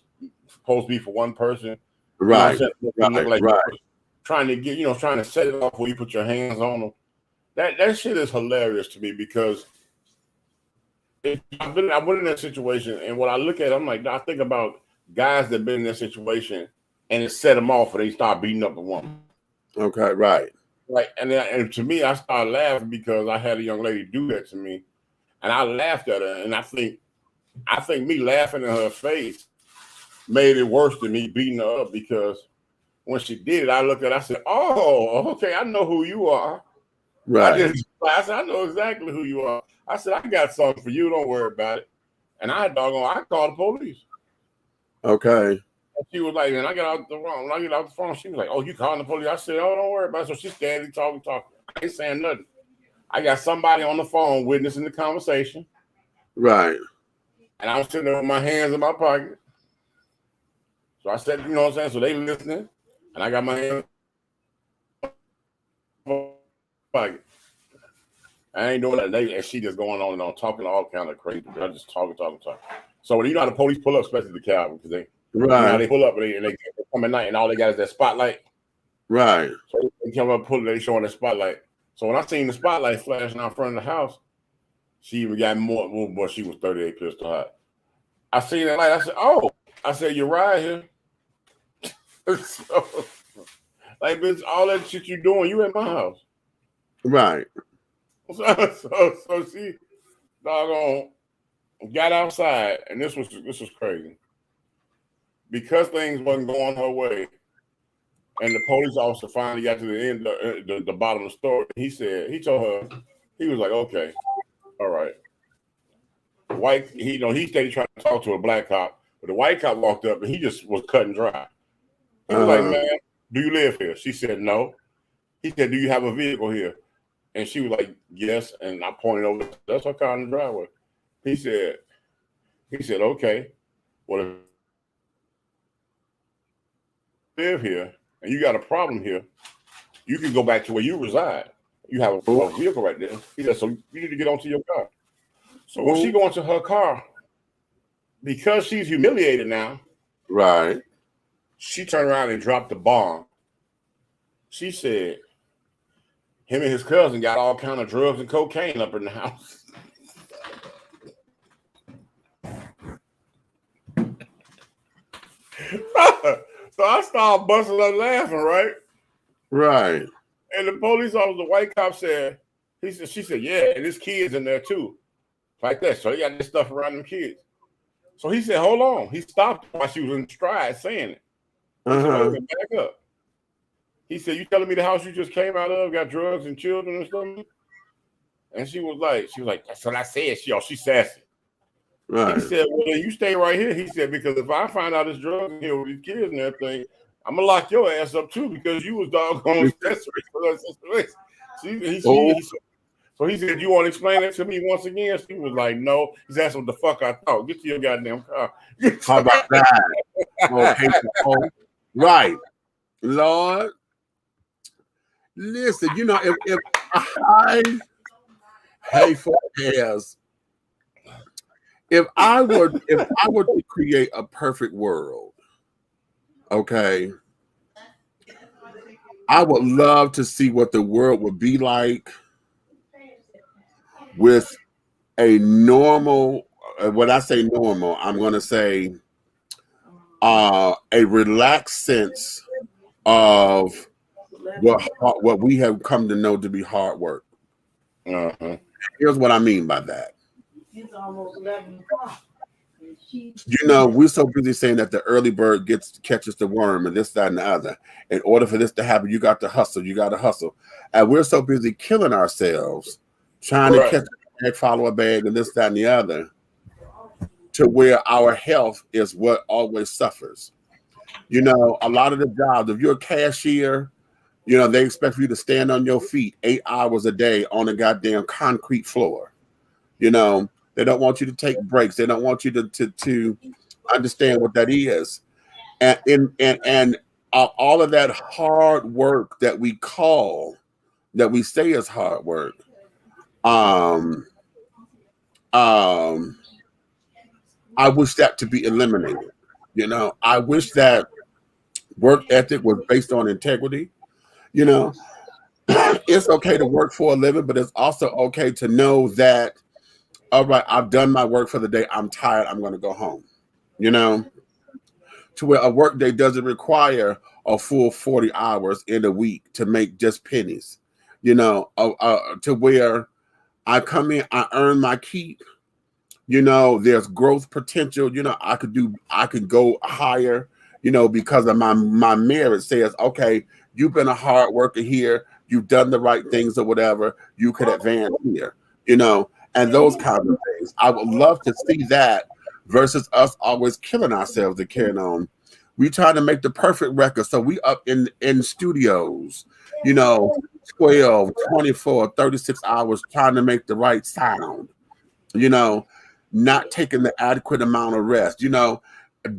supposed to be for one person. Right. Right. Trying to set it off where you put your hands on them. That shit is hilarious to me because I've been in that situation, and when I look at it, I'm like, I think about guys that been in that situation and it set them off, and they start beating up a woman. Okay, right. Like, and to me, I started laughing because I had a young lady do that to me, and I laughed at her, and I think me laughing in her face made it worse than me beating her up, because when she did it, I looked at her, I said, oh, okay, I know who you are. Right. I said, I know exactly who you are. I said, I got something for you. Don't worry about it. And I called the police. Okay. And she was like, and I got out the phone. When I get out the phone, she was like, oh, you calling the police? I said, oh, don't worry about it. So she's standing, talking. I ain't saying nothing. I got somebody on the phone witnessing the conversation. Right. And I was sitting there with my hands in my pocket. So I said, you know what I'm saying? So they listening. And I got my hands in my pocket. I ain't doing that. And she just going on and on, talking all kind of crazy. I just talking. So you know how the police pull up, especially the Calvin, because they pull up and they come at night, and all they got is that spotlight. Right. So they come up, they showing the spotlight. So when I seen the spotlight flashing out front of the house, she even got more. Boy, she was 38 pistol hot. I seen that light. I said, "Oh," I said, "You're right here." So, like, bitch, all that shit you doing, you in my house, right? So she doggone got outside, and this was crazy because things wasn't going her way, and the police officer finally got to the end, the bottom of the story. He told her, he was like, okay, all right. He stayed trying to talk to a black cop, but the white cop walked up and he just was cut and dry. He was like, man, do you live here? She said, no. He said, do you have a vehicle here? And she was like, yes. And I pointed over, that's her car in the driveway. He said, okay, well, if you live here and you got a problem here, you can go back to where you reside. You have a vehicle right there. He said, so you need to get onto your car. So when she go into her car, because she's humiliated now, right? She turned around and dropped the bomb. She said, him and his cousin got all kind of drugs and cocaine up in the house. So I started busting up laughing, right? Right. And the police officer, the white cop said, she said, yeah, and his kids in there too. Like that. So they got this stuff around them kids. So he said, hold on. He stopped while she was in stride saying it. So back up. He said, you telling me the house you just came out of got drugs and children and stuff? And she was like, that's what I said. She's sassy. Right. He said, well, then you stay right here. He said, because if I find out there's drugs in here with these kids and everything, I'm going to lock your ass up too because you was doggone accessory for that situation. So he said, "You want to explain that to me once again?" She was like, "No." He's asking what the fuck I thought. Get to your goddamn car. How about that? Okay, right, Lord. Listen, you know, if I hateful as if I were to create a perfect world, okay, I would love to see what the world would be like with a normal. When I say normal, I'm going to say a relaxed sense of what we have come to know to be hard work. Here's what I mean by that. You know, we're so busy saying that the early bird catches the worm and this, that, and the other. In order for this to happen, you got to hustle. You got to hustle. And we're so busy killing ourselves, trying to catch a bag, follow a bag, and this, that, and the other, to where our health is what always suffers. You know, a lot of the jobs, if you're a cashier, you know, they expect you to stand on your feet 8 hours a day on a goddamn concrete floor. You know, they don't want you to take breaks. They don't want you to understand what that is. And all of that hard work that we say is hard work. I wish that to be eliminated. You know, I wish that work ethic was based on integrity. You know, it's okay to work for a living, but it's also okay to know that, all right, I've done my work for the day. I'm tired. I'm going to go home. You know, to where a work day doesn't require a full 40 hours in a week to make just pennies. You know, to where I come in, I earn my keep. You know, there's growth potential. You know, I could go higher, you know, because of my merit says, okay, you've been a hard worker here. You've done the right things or whatever. You could advance here, you know, and those kinds of things. I would love to see that versus us always killing ourselves and carrying on. We try to make the perfect record. So we up in studios, you know, 12, 24, 36 hours trying to make the right sound, you know, not taking the adequate amount of rest. You know,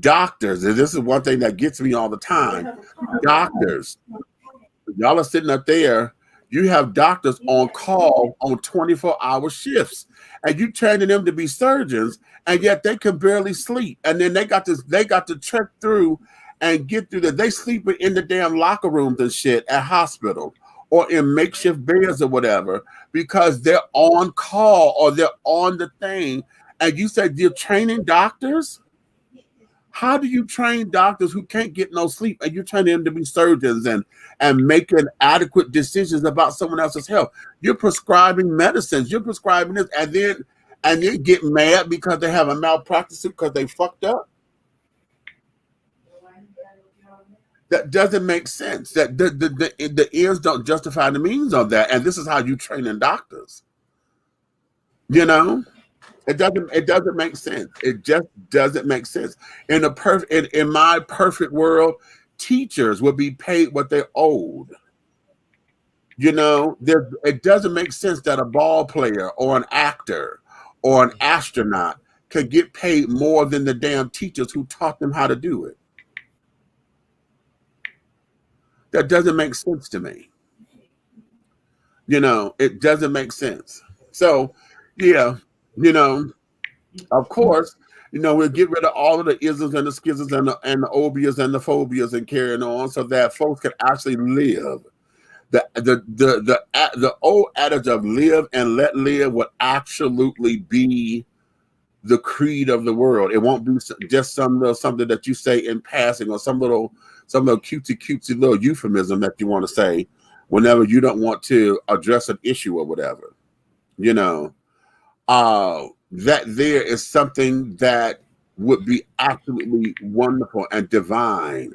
doctors, and this is one thing that gets me all the time. Doctors, y'all are sitting up there. You have doctors on call on 24-hour shifts, and you training them to be surgeons, and yet they can barely sleep. And then they got to trek through and get through that. They sleeping in the damn locker rooms and shit at hospital or in makeshift beds or whatever because they're on call or they're on the thing. And you said you're training doctors? How do you train doctors who can't get no sleep and you're training them to be surgeons and making adequate decisions about someone else's health? You're prescribing medicines, you're prescribing this, and then get mad because they have a malpractice because they fucked up? That doesn't make sense. That the ends don't justify the means of that. And this is how you train in doctors. You know? It doesn't make sense. It just doesn't make sense. In my perfect world, teachers would be paid what they're owed. You know, it doesn't make sense that a ball player or an actor or an astronaut could get paid more than the damn teachers who taught them how to do it. That doesn't make sense to me. You know, it doesn't make sense. So, yeah. You know, of course, you know, we'll get rid of all of the isms and the schisms and the obias and the phobias and carrying on so that folks can actually live. The old adage of live and let live would absolutely be the creed of the world. It won't be just something that you say in passing or some little cutesy little euphemism that you want to say whenever you don't want to address an issue or whatever. You know. That there is something that would be absolutely wonderful and divine,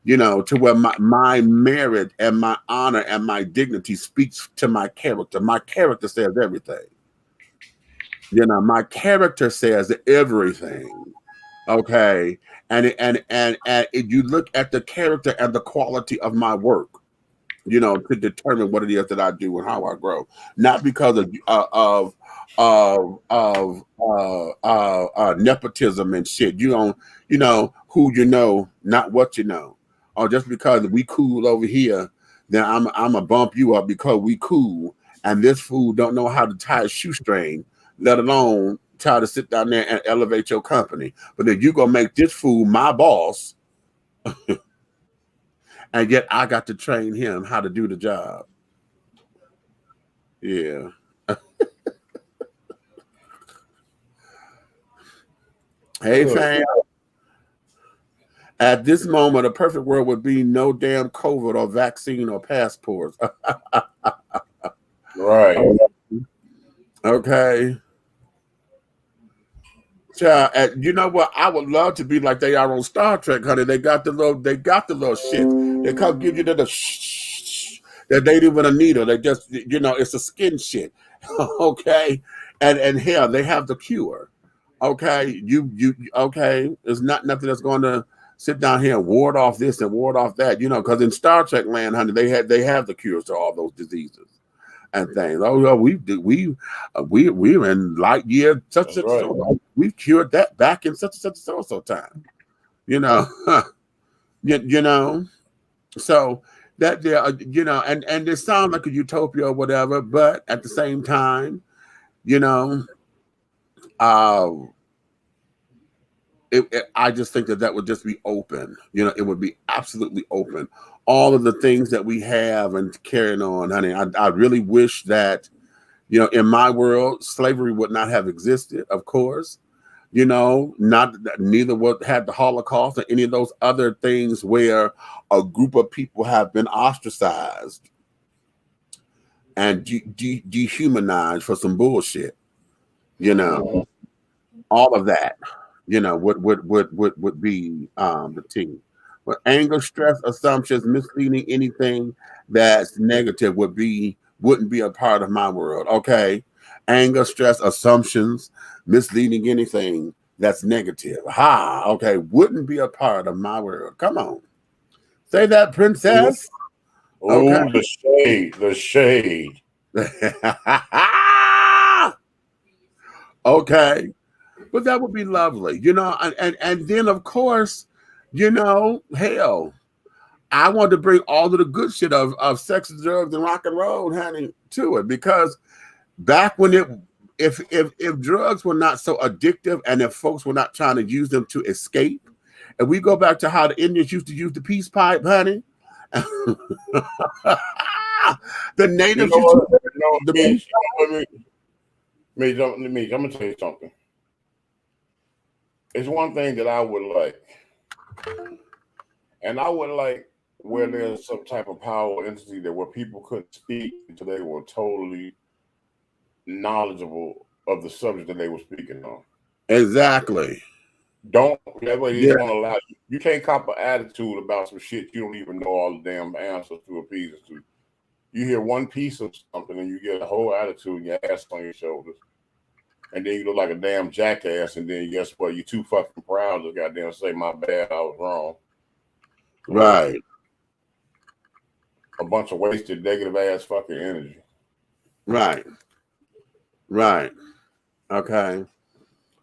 you know, to where my merit and my honor and my dignity speaks to my character. My character says everything. You know, my character says everything. Okay. And you look at the character and the quality of my work. you know, to determine what it is that I do and how I grow, not because of nepotism and shit. You don't, you know, who you know, not what you know, or just because we cool over here, then I'm gonna bump you up because we cool, and this fool don't know how to tie a shoestring, let alone try to sit down there and elevate your company. But then you gonna make this fool my boss, and yet I got to train him how to do the job. Yeah. Hey, fam. At this moment, a perfect world would be no damn COVID or vaccine or passports. Right. Okay. Child, you know what? I would love to be like they are on Star Trek, honey. They got the little shit. They come give you the shh that they do with a needle. They just, you know, it's a skin shit. Okay. And hell, they have the cure. Okay. You okay. It's not nothing that's going to sit down here and ward off this and ward off that, you know, because in Star Trek land, honey, they have the cures to all those diseases and things. Oh, yeah, we're in light year such and such. We've cured that back in such and such so time. You know, you know. So that there, you know, and it sounds like a utopia or whatever, but at the same time, you know, I just think that would just be open. You know, it would be absolutely open. All of the things that we have and carrying on, honey. I really wish that, you know, in my world, slavery would not have existed, of course. You know, neither would had the Holocaust or any of those other things where a group of people have been ostracized and dehumanized for some bullshit. You know, all of that, you know, would be the team. But anger, stress, assumptions, misleading, anything that's negative wouldn't be a part of my world. Okay. Anger, stress, assumptions, misleading, anything that's negative. Okay. Wouldn't be a part of my world. Come on. Say that, princess. Oh, okay. The shade. Okay. But that would be lovely, you know, and then of course, you know, hell, I want to bring all of the good shit of sex, drugs, and rock and roll, honey, to it, because back when if drugs were not so addictive and if folks were not trying to use them to escape, and we go back to how the Indians used to use the peace pipe, honey. The natives I'm gonna tell you something. It's one thing that I would like, and I would like where there's some type of power entity that where people couldn't speak until they were totally knowledgeable of the subject that they were speaking on. Exactly. That way they won't allow you. You can't cop an attitude about some shit you don't even know all the damn answers to appease it to. You hear one piece of something and you get a whole attitude and your ass on your shoulders. And then you look like a damn jackass, and then guess what? You're too fucking proud to goddamn say, my bad, I was wrong. Right. A bunch of wasted, negative ass fucking energy. Right. Right. Okay.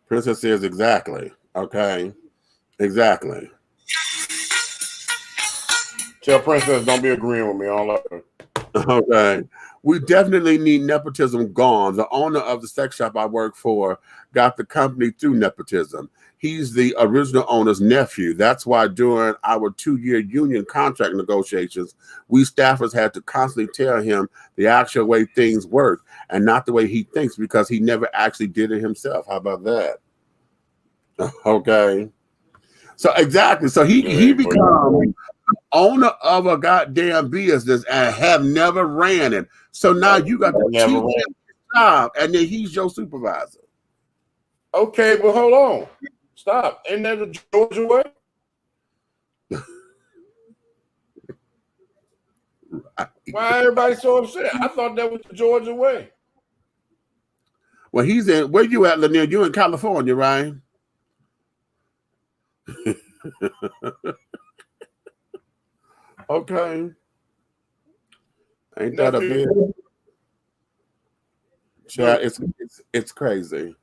Princess says exactly. Okay. Exactly. Tell Princess don't be agreeing with me. I don't like her. Okay. We definitely need nepotism gone. The owner of the sex shop I work for got the company through nepotism. He's the original owner's nephew. That's why during our 2-year union contract negotiations, we staffers had to constantly tell him the actual way things work and not the way he thinks, because he never actually did it himself. How about that? Okay. So exactly. So he becomes owner of a goddamn business and have never ran it. So now you got to teach him his job, and then he's your supervisor. Okay, but hold on. Stop. Ain't that the Georgia way? Why everybody so upset? I thought that was the Georgia way. Well, he's in. Where you at, Lanier? You in California, right? Okay. Ain't that a bit? Yeah, it's crazy.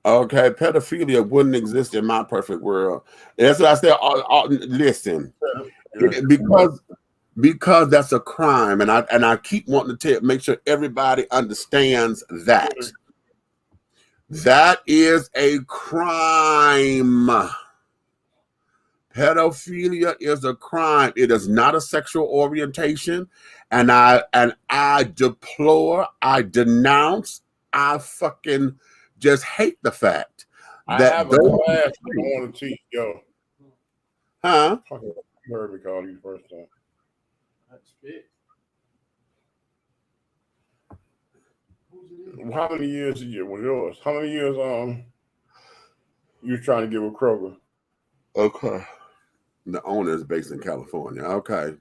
Okay, pedophilia wouldn't exist in my perfect world. That's what I said. Listen, because that's a crime, and I keep wanting to make sure everybody understands that that is a crime. Pedophilia is a crime. It is not a sexual orientation, and I deplore, I denounce, I fucking just hate the fact I that have a class I want to teach, yo. Huh? You heard me call you first time. How many years was yours? How many years you were trying to get with Kroger? Okay. The owner is based in California. Okay.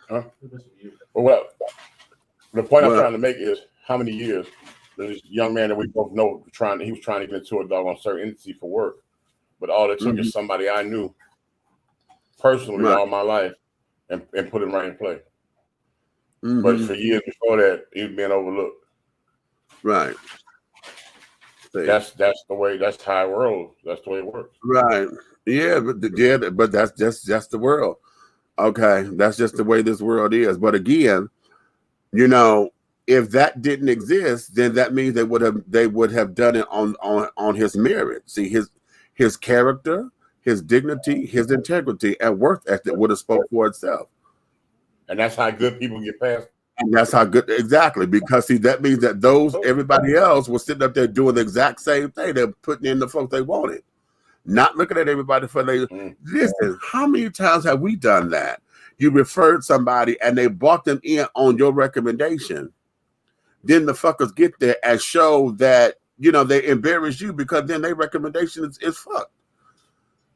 Huh? Well, the point I'm trying to make is how many years this young man that we both know he was trying to get into a doggone certain entity for work, but all it took is somebody I knew personally all my life and put him right in play. But for years before that, he was being overlooked. Right. See. That's the way. That's how it rolls. That's the way it works. Right. Yeah, but that's just the world. Okay, that's just the way this world is. But again, you know, if that didn't exist, then that means they would have done it on his merit. See, his character, his dignity, his integrity, and worth ethic would have spoke for itself. And that's how good people get past. And that's how good, exactly, because see, that means that everybody else was sitting up there doing the exact same thing. They're putting in the folks they wanted, not looking at everybody for listen, how many times have we done that? You referred somebody and they brought them in on your recommendation. Then the fuckers get there and show that, you know, they embarrass you because then their recommendation is fucked.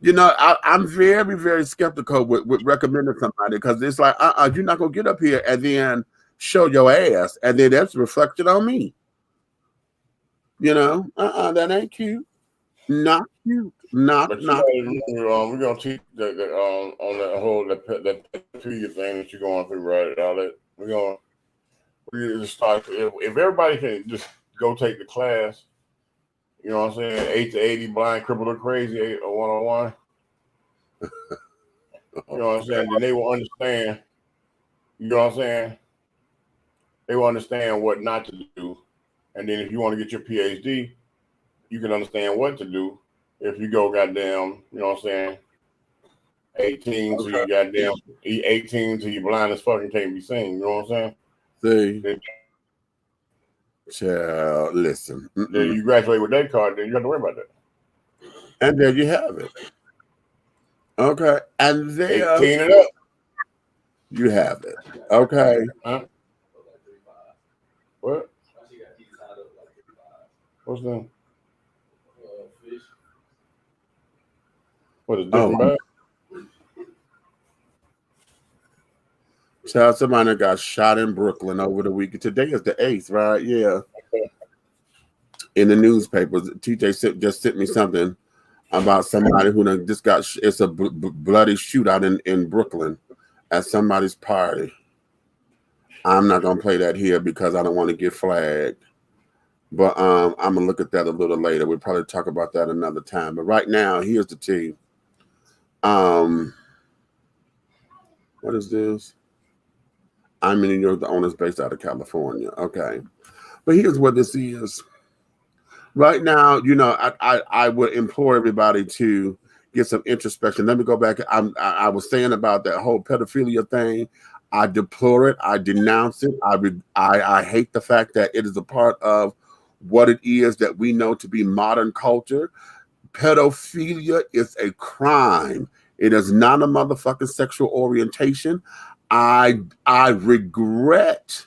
You know, I'm very, very skeptical with recommending somebody because it's like, you're not going to get up here and then show your ass and then that's reflected on me. You know, that ain't cute. Not cute. Not. We're going to teach on that whole that pedophilia thing that you're going through, right? All that. We're just start. If everybody can just go take the class, you know what I'm saying? 8 to 80, blind, crippled, or crazy, or 101. You know what I'm saying? Then they will understand. You know what I'm saying? They will understand what not to do. And then if you want to get your PhD, you can understand what to do. If you go goddamn, you know what I'm saying? 18 to you goddamn 18 to you blind as fucking can't be seen. You know what I'm saying? See. Child, listen. Then you graduate with that card, then you have to worry about that. And there you have it. Okay. And there 18 it up. You have it. Okay. Huh? What? What's that? What is different bag? Child, somebody got shot in Brooklyn over the weekend. Today is the 8th, right? Yeah. In the newspapers, TJ just sent me something about somebody who just got. It's a bloody shootout in Brooklyn at somebody's party. I'm not gonna play that here because I don't want to get flagged. But I'm gonna look at that a little later. We'll probably talk about that another time. But right now, here's the tea. What is this? I'm in New York. The owner's based out of California. Okay, but here's what this is. Right now, you know, I would implore everybody to get some introspection. Let me go back. I was saying about that whole pedophilia thing. I deplore it. I denounce it. I hate the fact that it is a part of what it is that we know to be modern culture. Pedophilia is a crime. It is not a motherfucking sexual orientation. I regret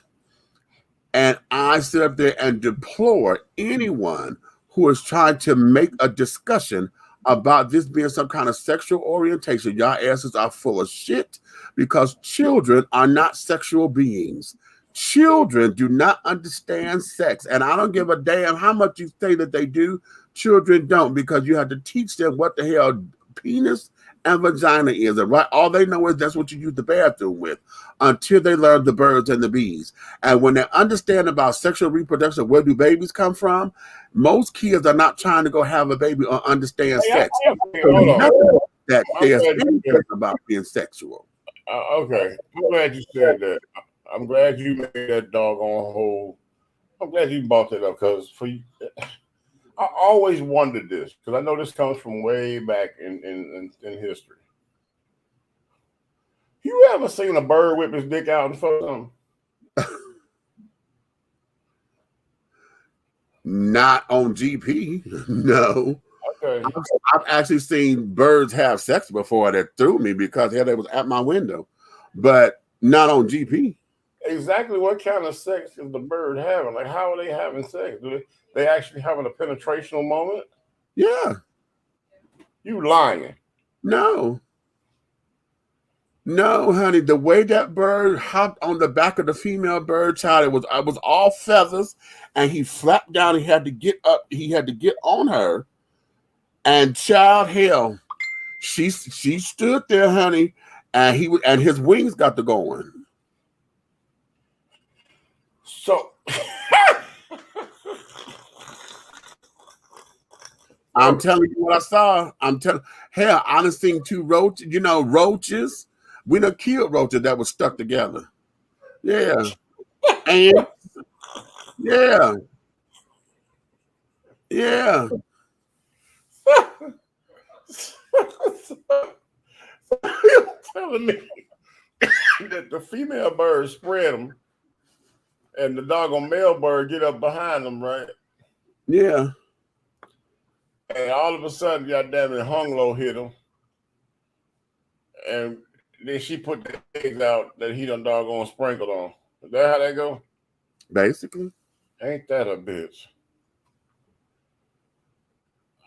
and I sit up there and deplore anyone who is trying to make a discussion about this being some kind of sexual orientation. Y'all asses are full of shit because children are not sexual beings. Children do not understand sex. And I don't give a damn how much you say that they do. Children don't, because you have to teach them what the hell penis and vagina is. And right, all they know is that's what you use the bathroom with until they learn the birds and the bees. And when they understand about sexual reproduction, where do babies come from, most kids are not trying to go have a baby or understand sex. Hold on. That there's anything about being sexual. Okay, I'm glad you said that. I'm glad you made that doggone whole. I'm glad you brought that up because for you, I always wondered this because I know this comes from way back in history. You ever seen a bird whip his dick out and fuck something? Not on GP, no. Okay. I've actually seen birds have sex before that threw me because they was at my window, but not on GP. Exactly what kind of sex is the bird having? Like, how are they having sex? Do they actually having a penetrational moment? Yeah. You lying. No. No, honey. The way that bird hopped on the back of the female bird child, it was all feathers, and he flapped down. He had to get up. He had to get on her. And child, hell, she stood there, honey, and his wings got to going. So I'm telling you what I saw. Hell, I done seen two roaches. You know, roaches. We done killed roaches that was stuck together. Yeah, and yeah. You're telling me that the female bird spread them and the doggone male bird get up behind them, right? Yeah. And all of a sudden, goddamn it, hung low hit him. And then she put the eggs out that he done doggone sprinkled on. Is that how that go? Basically. Ain't that a bitch?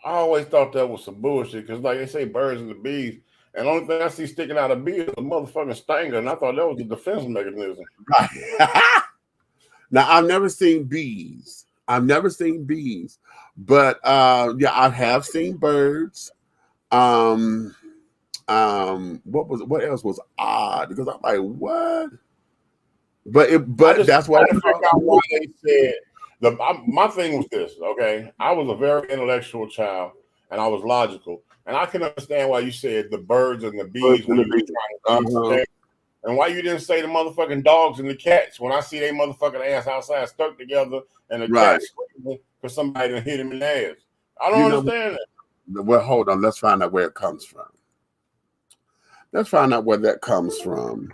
I always thought that was some bullshit because, like they say, birds and the bees, and the only thing I see sticking out of bee is a motherfucking stinger, and I thought that was a defense mechanism. Now, I've never seen bees. But yeah, I have seen birds. What else was odd? Because I'm like, what? But that's why they said. My thing was this, okay? I was a very intellectual child, and I was logical. And I can understand why you said the birds and the bees when you were trying to and why you didn't say the motherfucking dogs and the cats when I see they motherfucking ass outside stuck together and the cat screaming because somebody done hit him in the ass. I don't understand that. Well, hold on. Let's find out where it comes from. Let's find out where that comes from.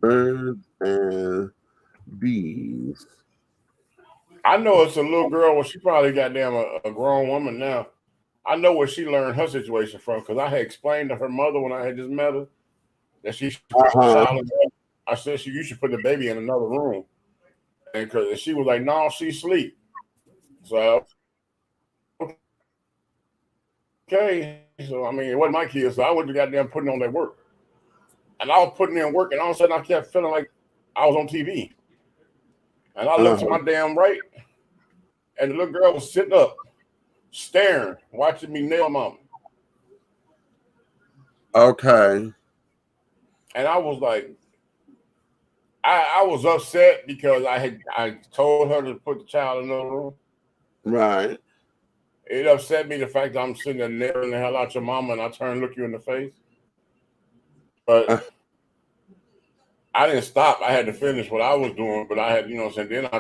Birds and bees. I know it's a little girl. Well, she probably goddamn a grown woman now. I know where she learned her situation from because I had explained to her mother when I had just met her that she should put the child in the, I said you should put the baby in another room, and she was like, "No, she's asleep." So okay, so I mean, it wasn't my kids, so I went to goddamn putting on their work. And I was putting in work, and all of a sudden I kept feeling like I was on TV. And I looked to my damn right, and the little girl was sitting up, staring, watching me nail mama. Okay. And I was like, I was upset because I told her to put the child in the room. Right. It upset me the fact that I'm sitting there narrowing the hell out your mama, and I turn and look you in the face. But I didn't stop. I had to finish what I was doing, but I had, you know what I'm saying? Then I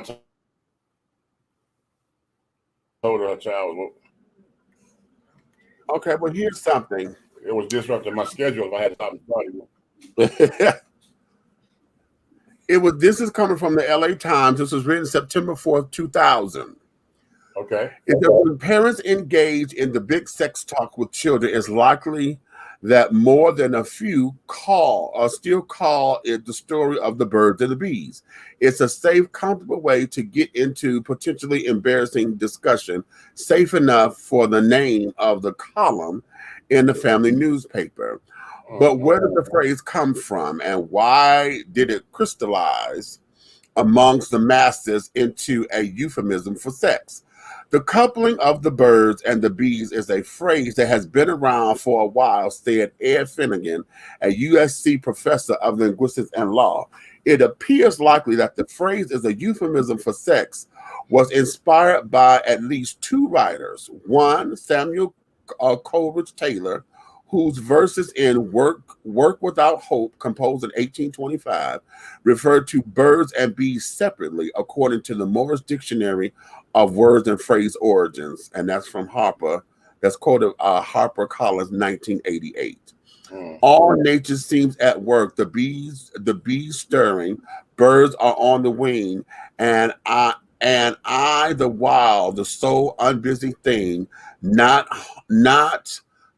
told her child was. Okay, well, here's something. It was disrupting my schedule if I had to stop and start. This is coming from the LA Times. This was written September 4th, 2000. Okay. When parents engage in the big sex talk with children, it's likely that more than a few still call it the story of the birds and the bees. It's a safe, comfortable way to get into potentially embarrassing discussion, safe enough for the name of the column in the family newspaper. But where did the phrase come from, and why did it crystallize amongst the masses into a euphemism for sex? The coupling of the birds and the bees is a phrase that has been around for a while, said Ed Finnegan, a USC professor of linguistics and law. It appears likely that the phrase is a euphemism for sex was inspired by at least two writers. One, Samuel Coleridge Taylor, whose verses in Work Without Hope, composed in 1825, referred to birds and bees separately, according to the Morris Dictionary of Words and Phrase Origins. And that's from Harper. That's quoted Harper Collins, 1988. All nature seems at work, the bees stirring, birds are on the wing, and I, the while, the sole unbusy thing, not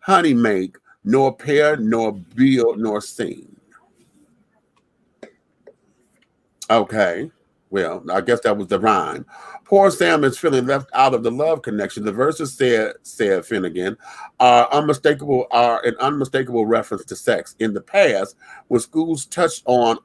honey make, nor pair, nor build, nor sing. Okay, well, I guess that was the rhyme. Poor Sam is feeling left out of the love connection. The verses said Finnegan, are an unmistakable reference to sex. In the past, when schools touched on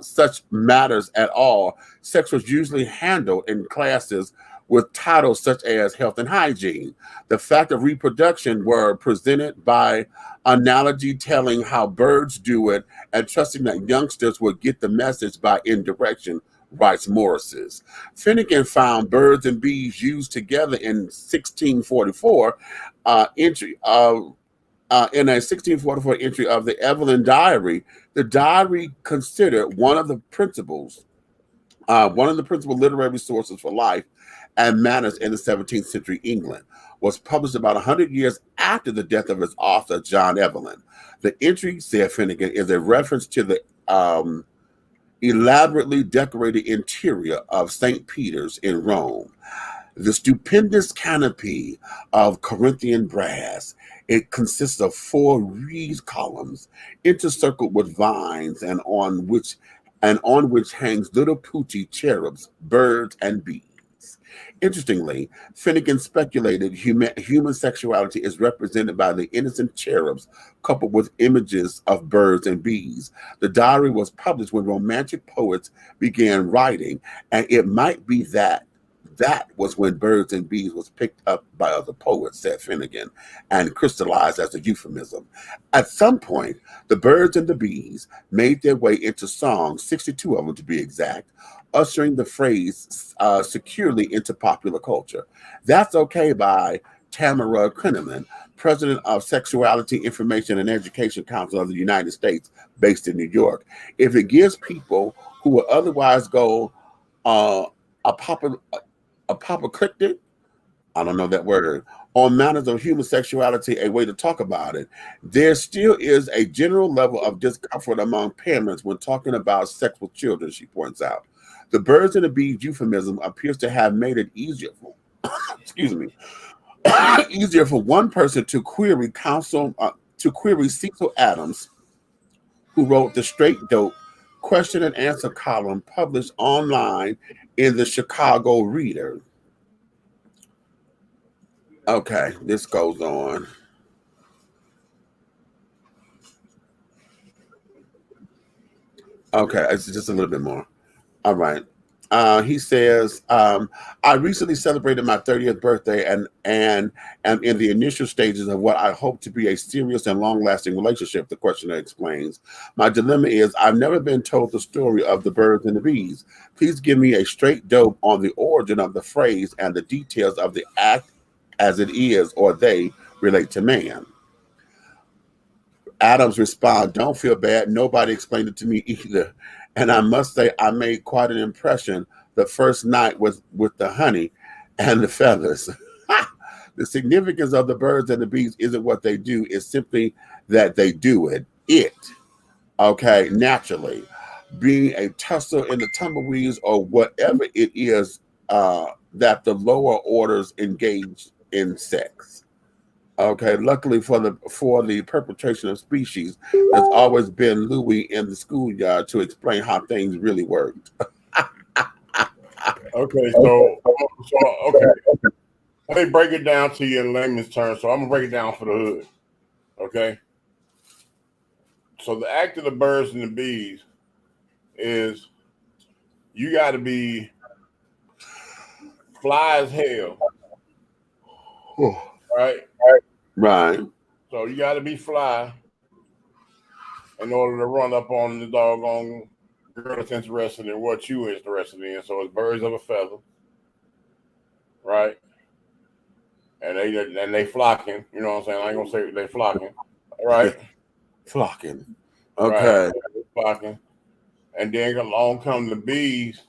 such matters at all, sex was usually handled in classes with titles such as health and hygiene. The fact of reproduction were presented by analogy, telling how birds do it and trusting that youngsters would get the message by indirection, writes Morris. Finnegan found birds and bees used together in 1644 entry of in a 1644 entry of the Evelyn Diary. The diary considered one of the principal literary sources for life and manners in the 17th century England, was published about 100 years after the death of its author, John Evelyn. The entry, said Finnegan, is a reference to the elaborately decorated interior of St. Peter's in Rome. The stupendous canopy of Corinthian brass. It consists of 4 reed columns intercircled with vines, and on which hangs little pooty cherubs, birds, and bees. Interestingly, Finnegan speculated human sexuality is represented by the innocent cherubs coupled with images of birds and bees. The diary was published when Romantic poets began writing, and it might be that was when birds and bees was picked up by other poets, said Finnegan, and crystallized as a euphemism. At some point, the birds and the bees made their way into songs, 62 of them to be exact, ushering the phrase securely into popular culture. That's Okay by Tamara Kreneman, president of Sexuality Information and Education Council of the United States, based in New York. If it gives people who would otherwise go apoplectic, I don't know that word, on matters of human sexuality, a way to talk about it, there still is a general level of discomfort among parents when talking about sex with children, she points out. The birds and the bees euphemism appears to have made it easier for, easier for one person to query Cecil Adams, who wrote the Straight Dope question and answer column published online in the Chicago Reader. Okay, this goes on. Okay, it's just a little bit more. All right. He says, I recently celebrated my 30th birthday and am in the initial stages of what I hope to be a serious and long-lasting relationship, the questioner explains. My dilemma is I've never been told the story of the birds and the bees. Please give me a straight dope on the origin of the phrase and the details of the act as it is or they relate to man. Adams responds, don't feel bad. Nobody explained it to me either. And I must say, I made quite an impression the first night with the honey and the feathers. The significance of the birds and the bees isn't what they do. It's simply that they do it. Okay, naturally. Being a tussle in the tumbleweeds or whatever it is that the lower orders engage in sex. Okay, luckily for the perpetration of species, there's always been Louis in the schoolyard to explain how things really worked. Okay, so let me break it down to you in layman's terms. So I'm gonna break it down for the hood. Okay. So the act of the birds and the bees is you got to be fly as hell, right? Right. So you got to be fly in order to run up on the doggone girl that's interested in what you interested in. So it's birds of a feather, right? And they flocking. You know what I'm saying? I ain't gonna say they flocking, right? Flocking. Right. Okay. Flocking. And then along come the bees,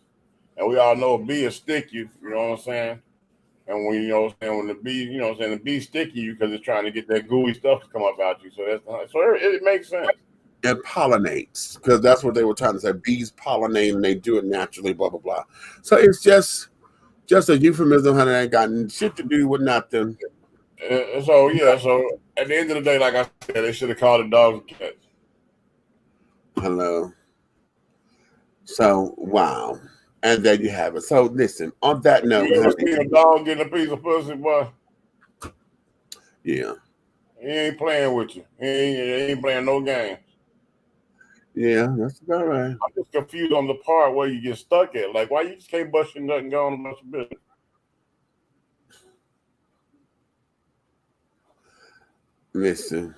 and we all know a bee is sticky. You know what I'm saying? And when you know what I'm saying, when the bee, you know what I'm saying, the bee's sticky you because it's trying to get that gooey stuff to come up out you. So it makes sense. It pollinates because that's what they were trying to say. Bees pollinate and they do it naturally, blah blah blah. So it's just a euphemism, honey. Ain't got shit to do with nothing. So at the end of the day, like I said, they should have called it dogs and cats. Hello. So wow, and there you have it. So listen. On that note, You ever see a dog getting a piece of pussy, boy? Yeah. He ain't playing with you. He ain't playing no games. Yeah, that's about right. I'm just confused on the part where you get stuck at. Like, why you just can't bust your nut and go on about your business? Listen.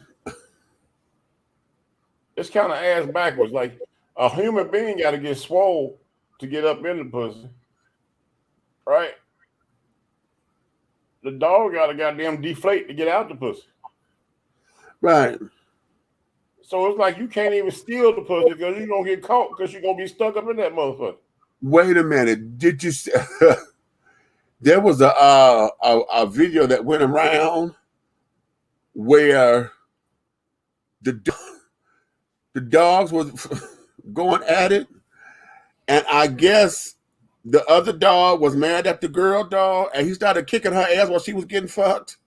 It's kind of ass backwards. Like, a human being got to get swole to get up in the pussy. Right? The dog got to goddamn deflate to get out the pussy. Right. So it's like you can't even steal the pussy because you're going to get caught because you're going to be stuck up in that motherfucker. Wait a minute. Did you see? There was a video that went around where the dogs were going at it, and I guess the other dog was mad at the girl dog, and he started kicking her ass while she was getting fucked.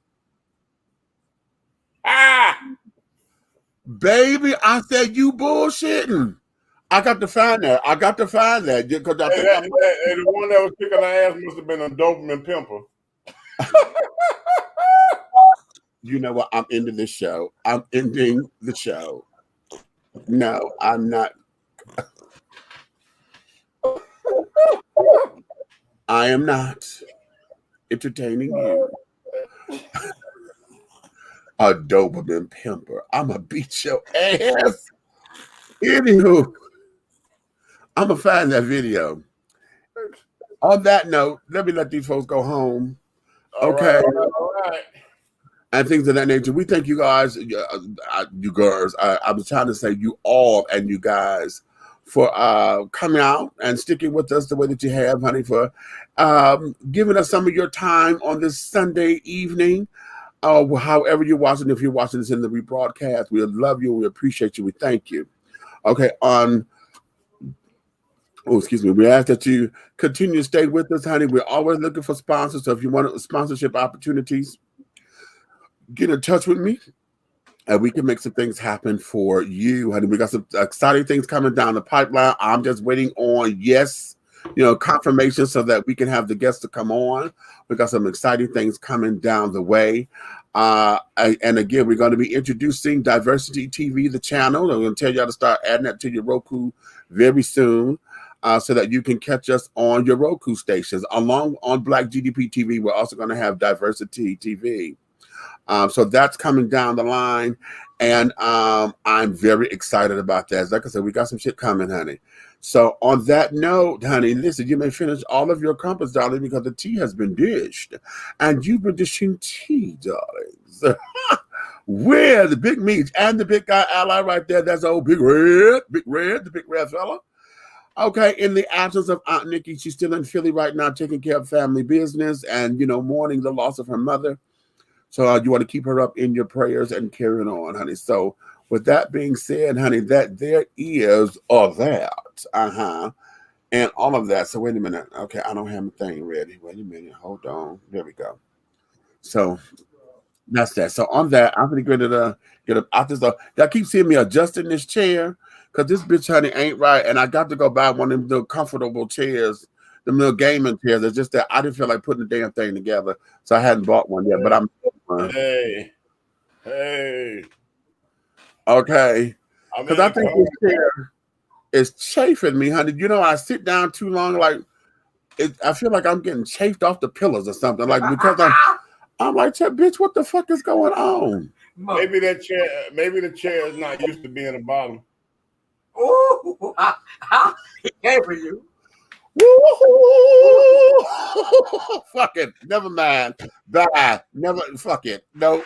Ah! Baby, I said, you bullshitting. I got to find that. Because I think and the one that was kicking her ass must have been a Doberman Pimper. You know what? I'm ending this show. I'm ending the show. No, I'm not. I am not entertaining you. A Doberman Pimper. I'm going to beat your ass. Anywho, I'm going to find that video. On that note, let me let these folks go home. Okay. All right. And things of that nature. We thank you guys, you girls. I was trying to say you all and you guys for coming out and sticking with us the way that you have, honey, for giving us some of your time on this Sunday evening. However you're watching, if you're watching this in the rebroadcast, we love you. We appreciate you. We thank you. Okay, we ask that you continue to stay with us, honey. We're always looking for sponsors. So if you want sponsorship opportunities, get in touch with me and we can make some things happen for you, honey. We got some exciting things coming down the pipeline. I'm just waiting on confirmation so that we can have the guests to come on. We got some exciting things coming down the way. And again, we're going to be introducing Diversity TV, the channel. I'm going to tell y'all to start adding that to your Roku very soon so that you can catch us on your Roku stations. Along on Black GDP TV, we're also going to have Diversity TV. So that's coming down the line. And I'm very excited about that. Like I said, we got some shit coming, honey. So on that note, honey, listen, you may finish all of your crumpets, darling, because the tea has been dished. And you've been dishing tea, darlings. Where the big meats and the big guy ally right there, that's old Big Red, the big red fella. Okay, in the absence of Aunt Nikki, she's still in Philly right now taking care of family business and, mourning the loss of her mother. So you want to keep her up in your prayers and carrying on, honey. So with that being said, honey, that there is all that. And all of that. So wait a minute. Okay, I don't have my thing ready. Wait a minute. Hold on. There we go. So that's that. So on that, I'm going to get up out this. Y'all keep seeing me adjusting this chair because this bitch, honey, ain't right. And I got to go buy one of them little comfortable chairs, them little gaming chairs. It's just that I didn't feel like putting the damn thing together. So I hadn't bought one yet, but I'm. Hey. Okay. Because I think this chair is chafing me, honey. You know, I sit down too long, like I feel like I'm getting chafed off the pillows or something. Like because I'm like, bitch, what the fuck is going on? Maybe the chair is not used to being a bottom. Ooh, he came for you. Fuck it. Never mind. Bye. Never. Fuck it. No.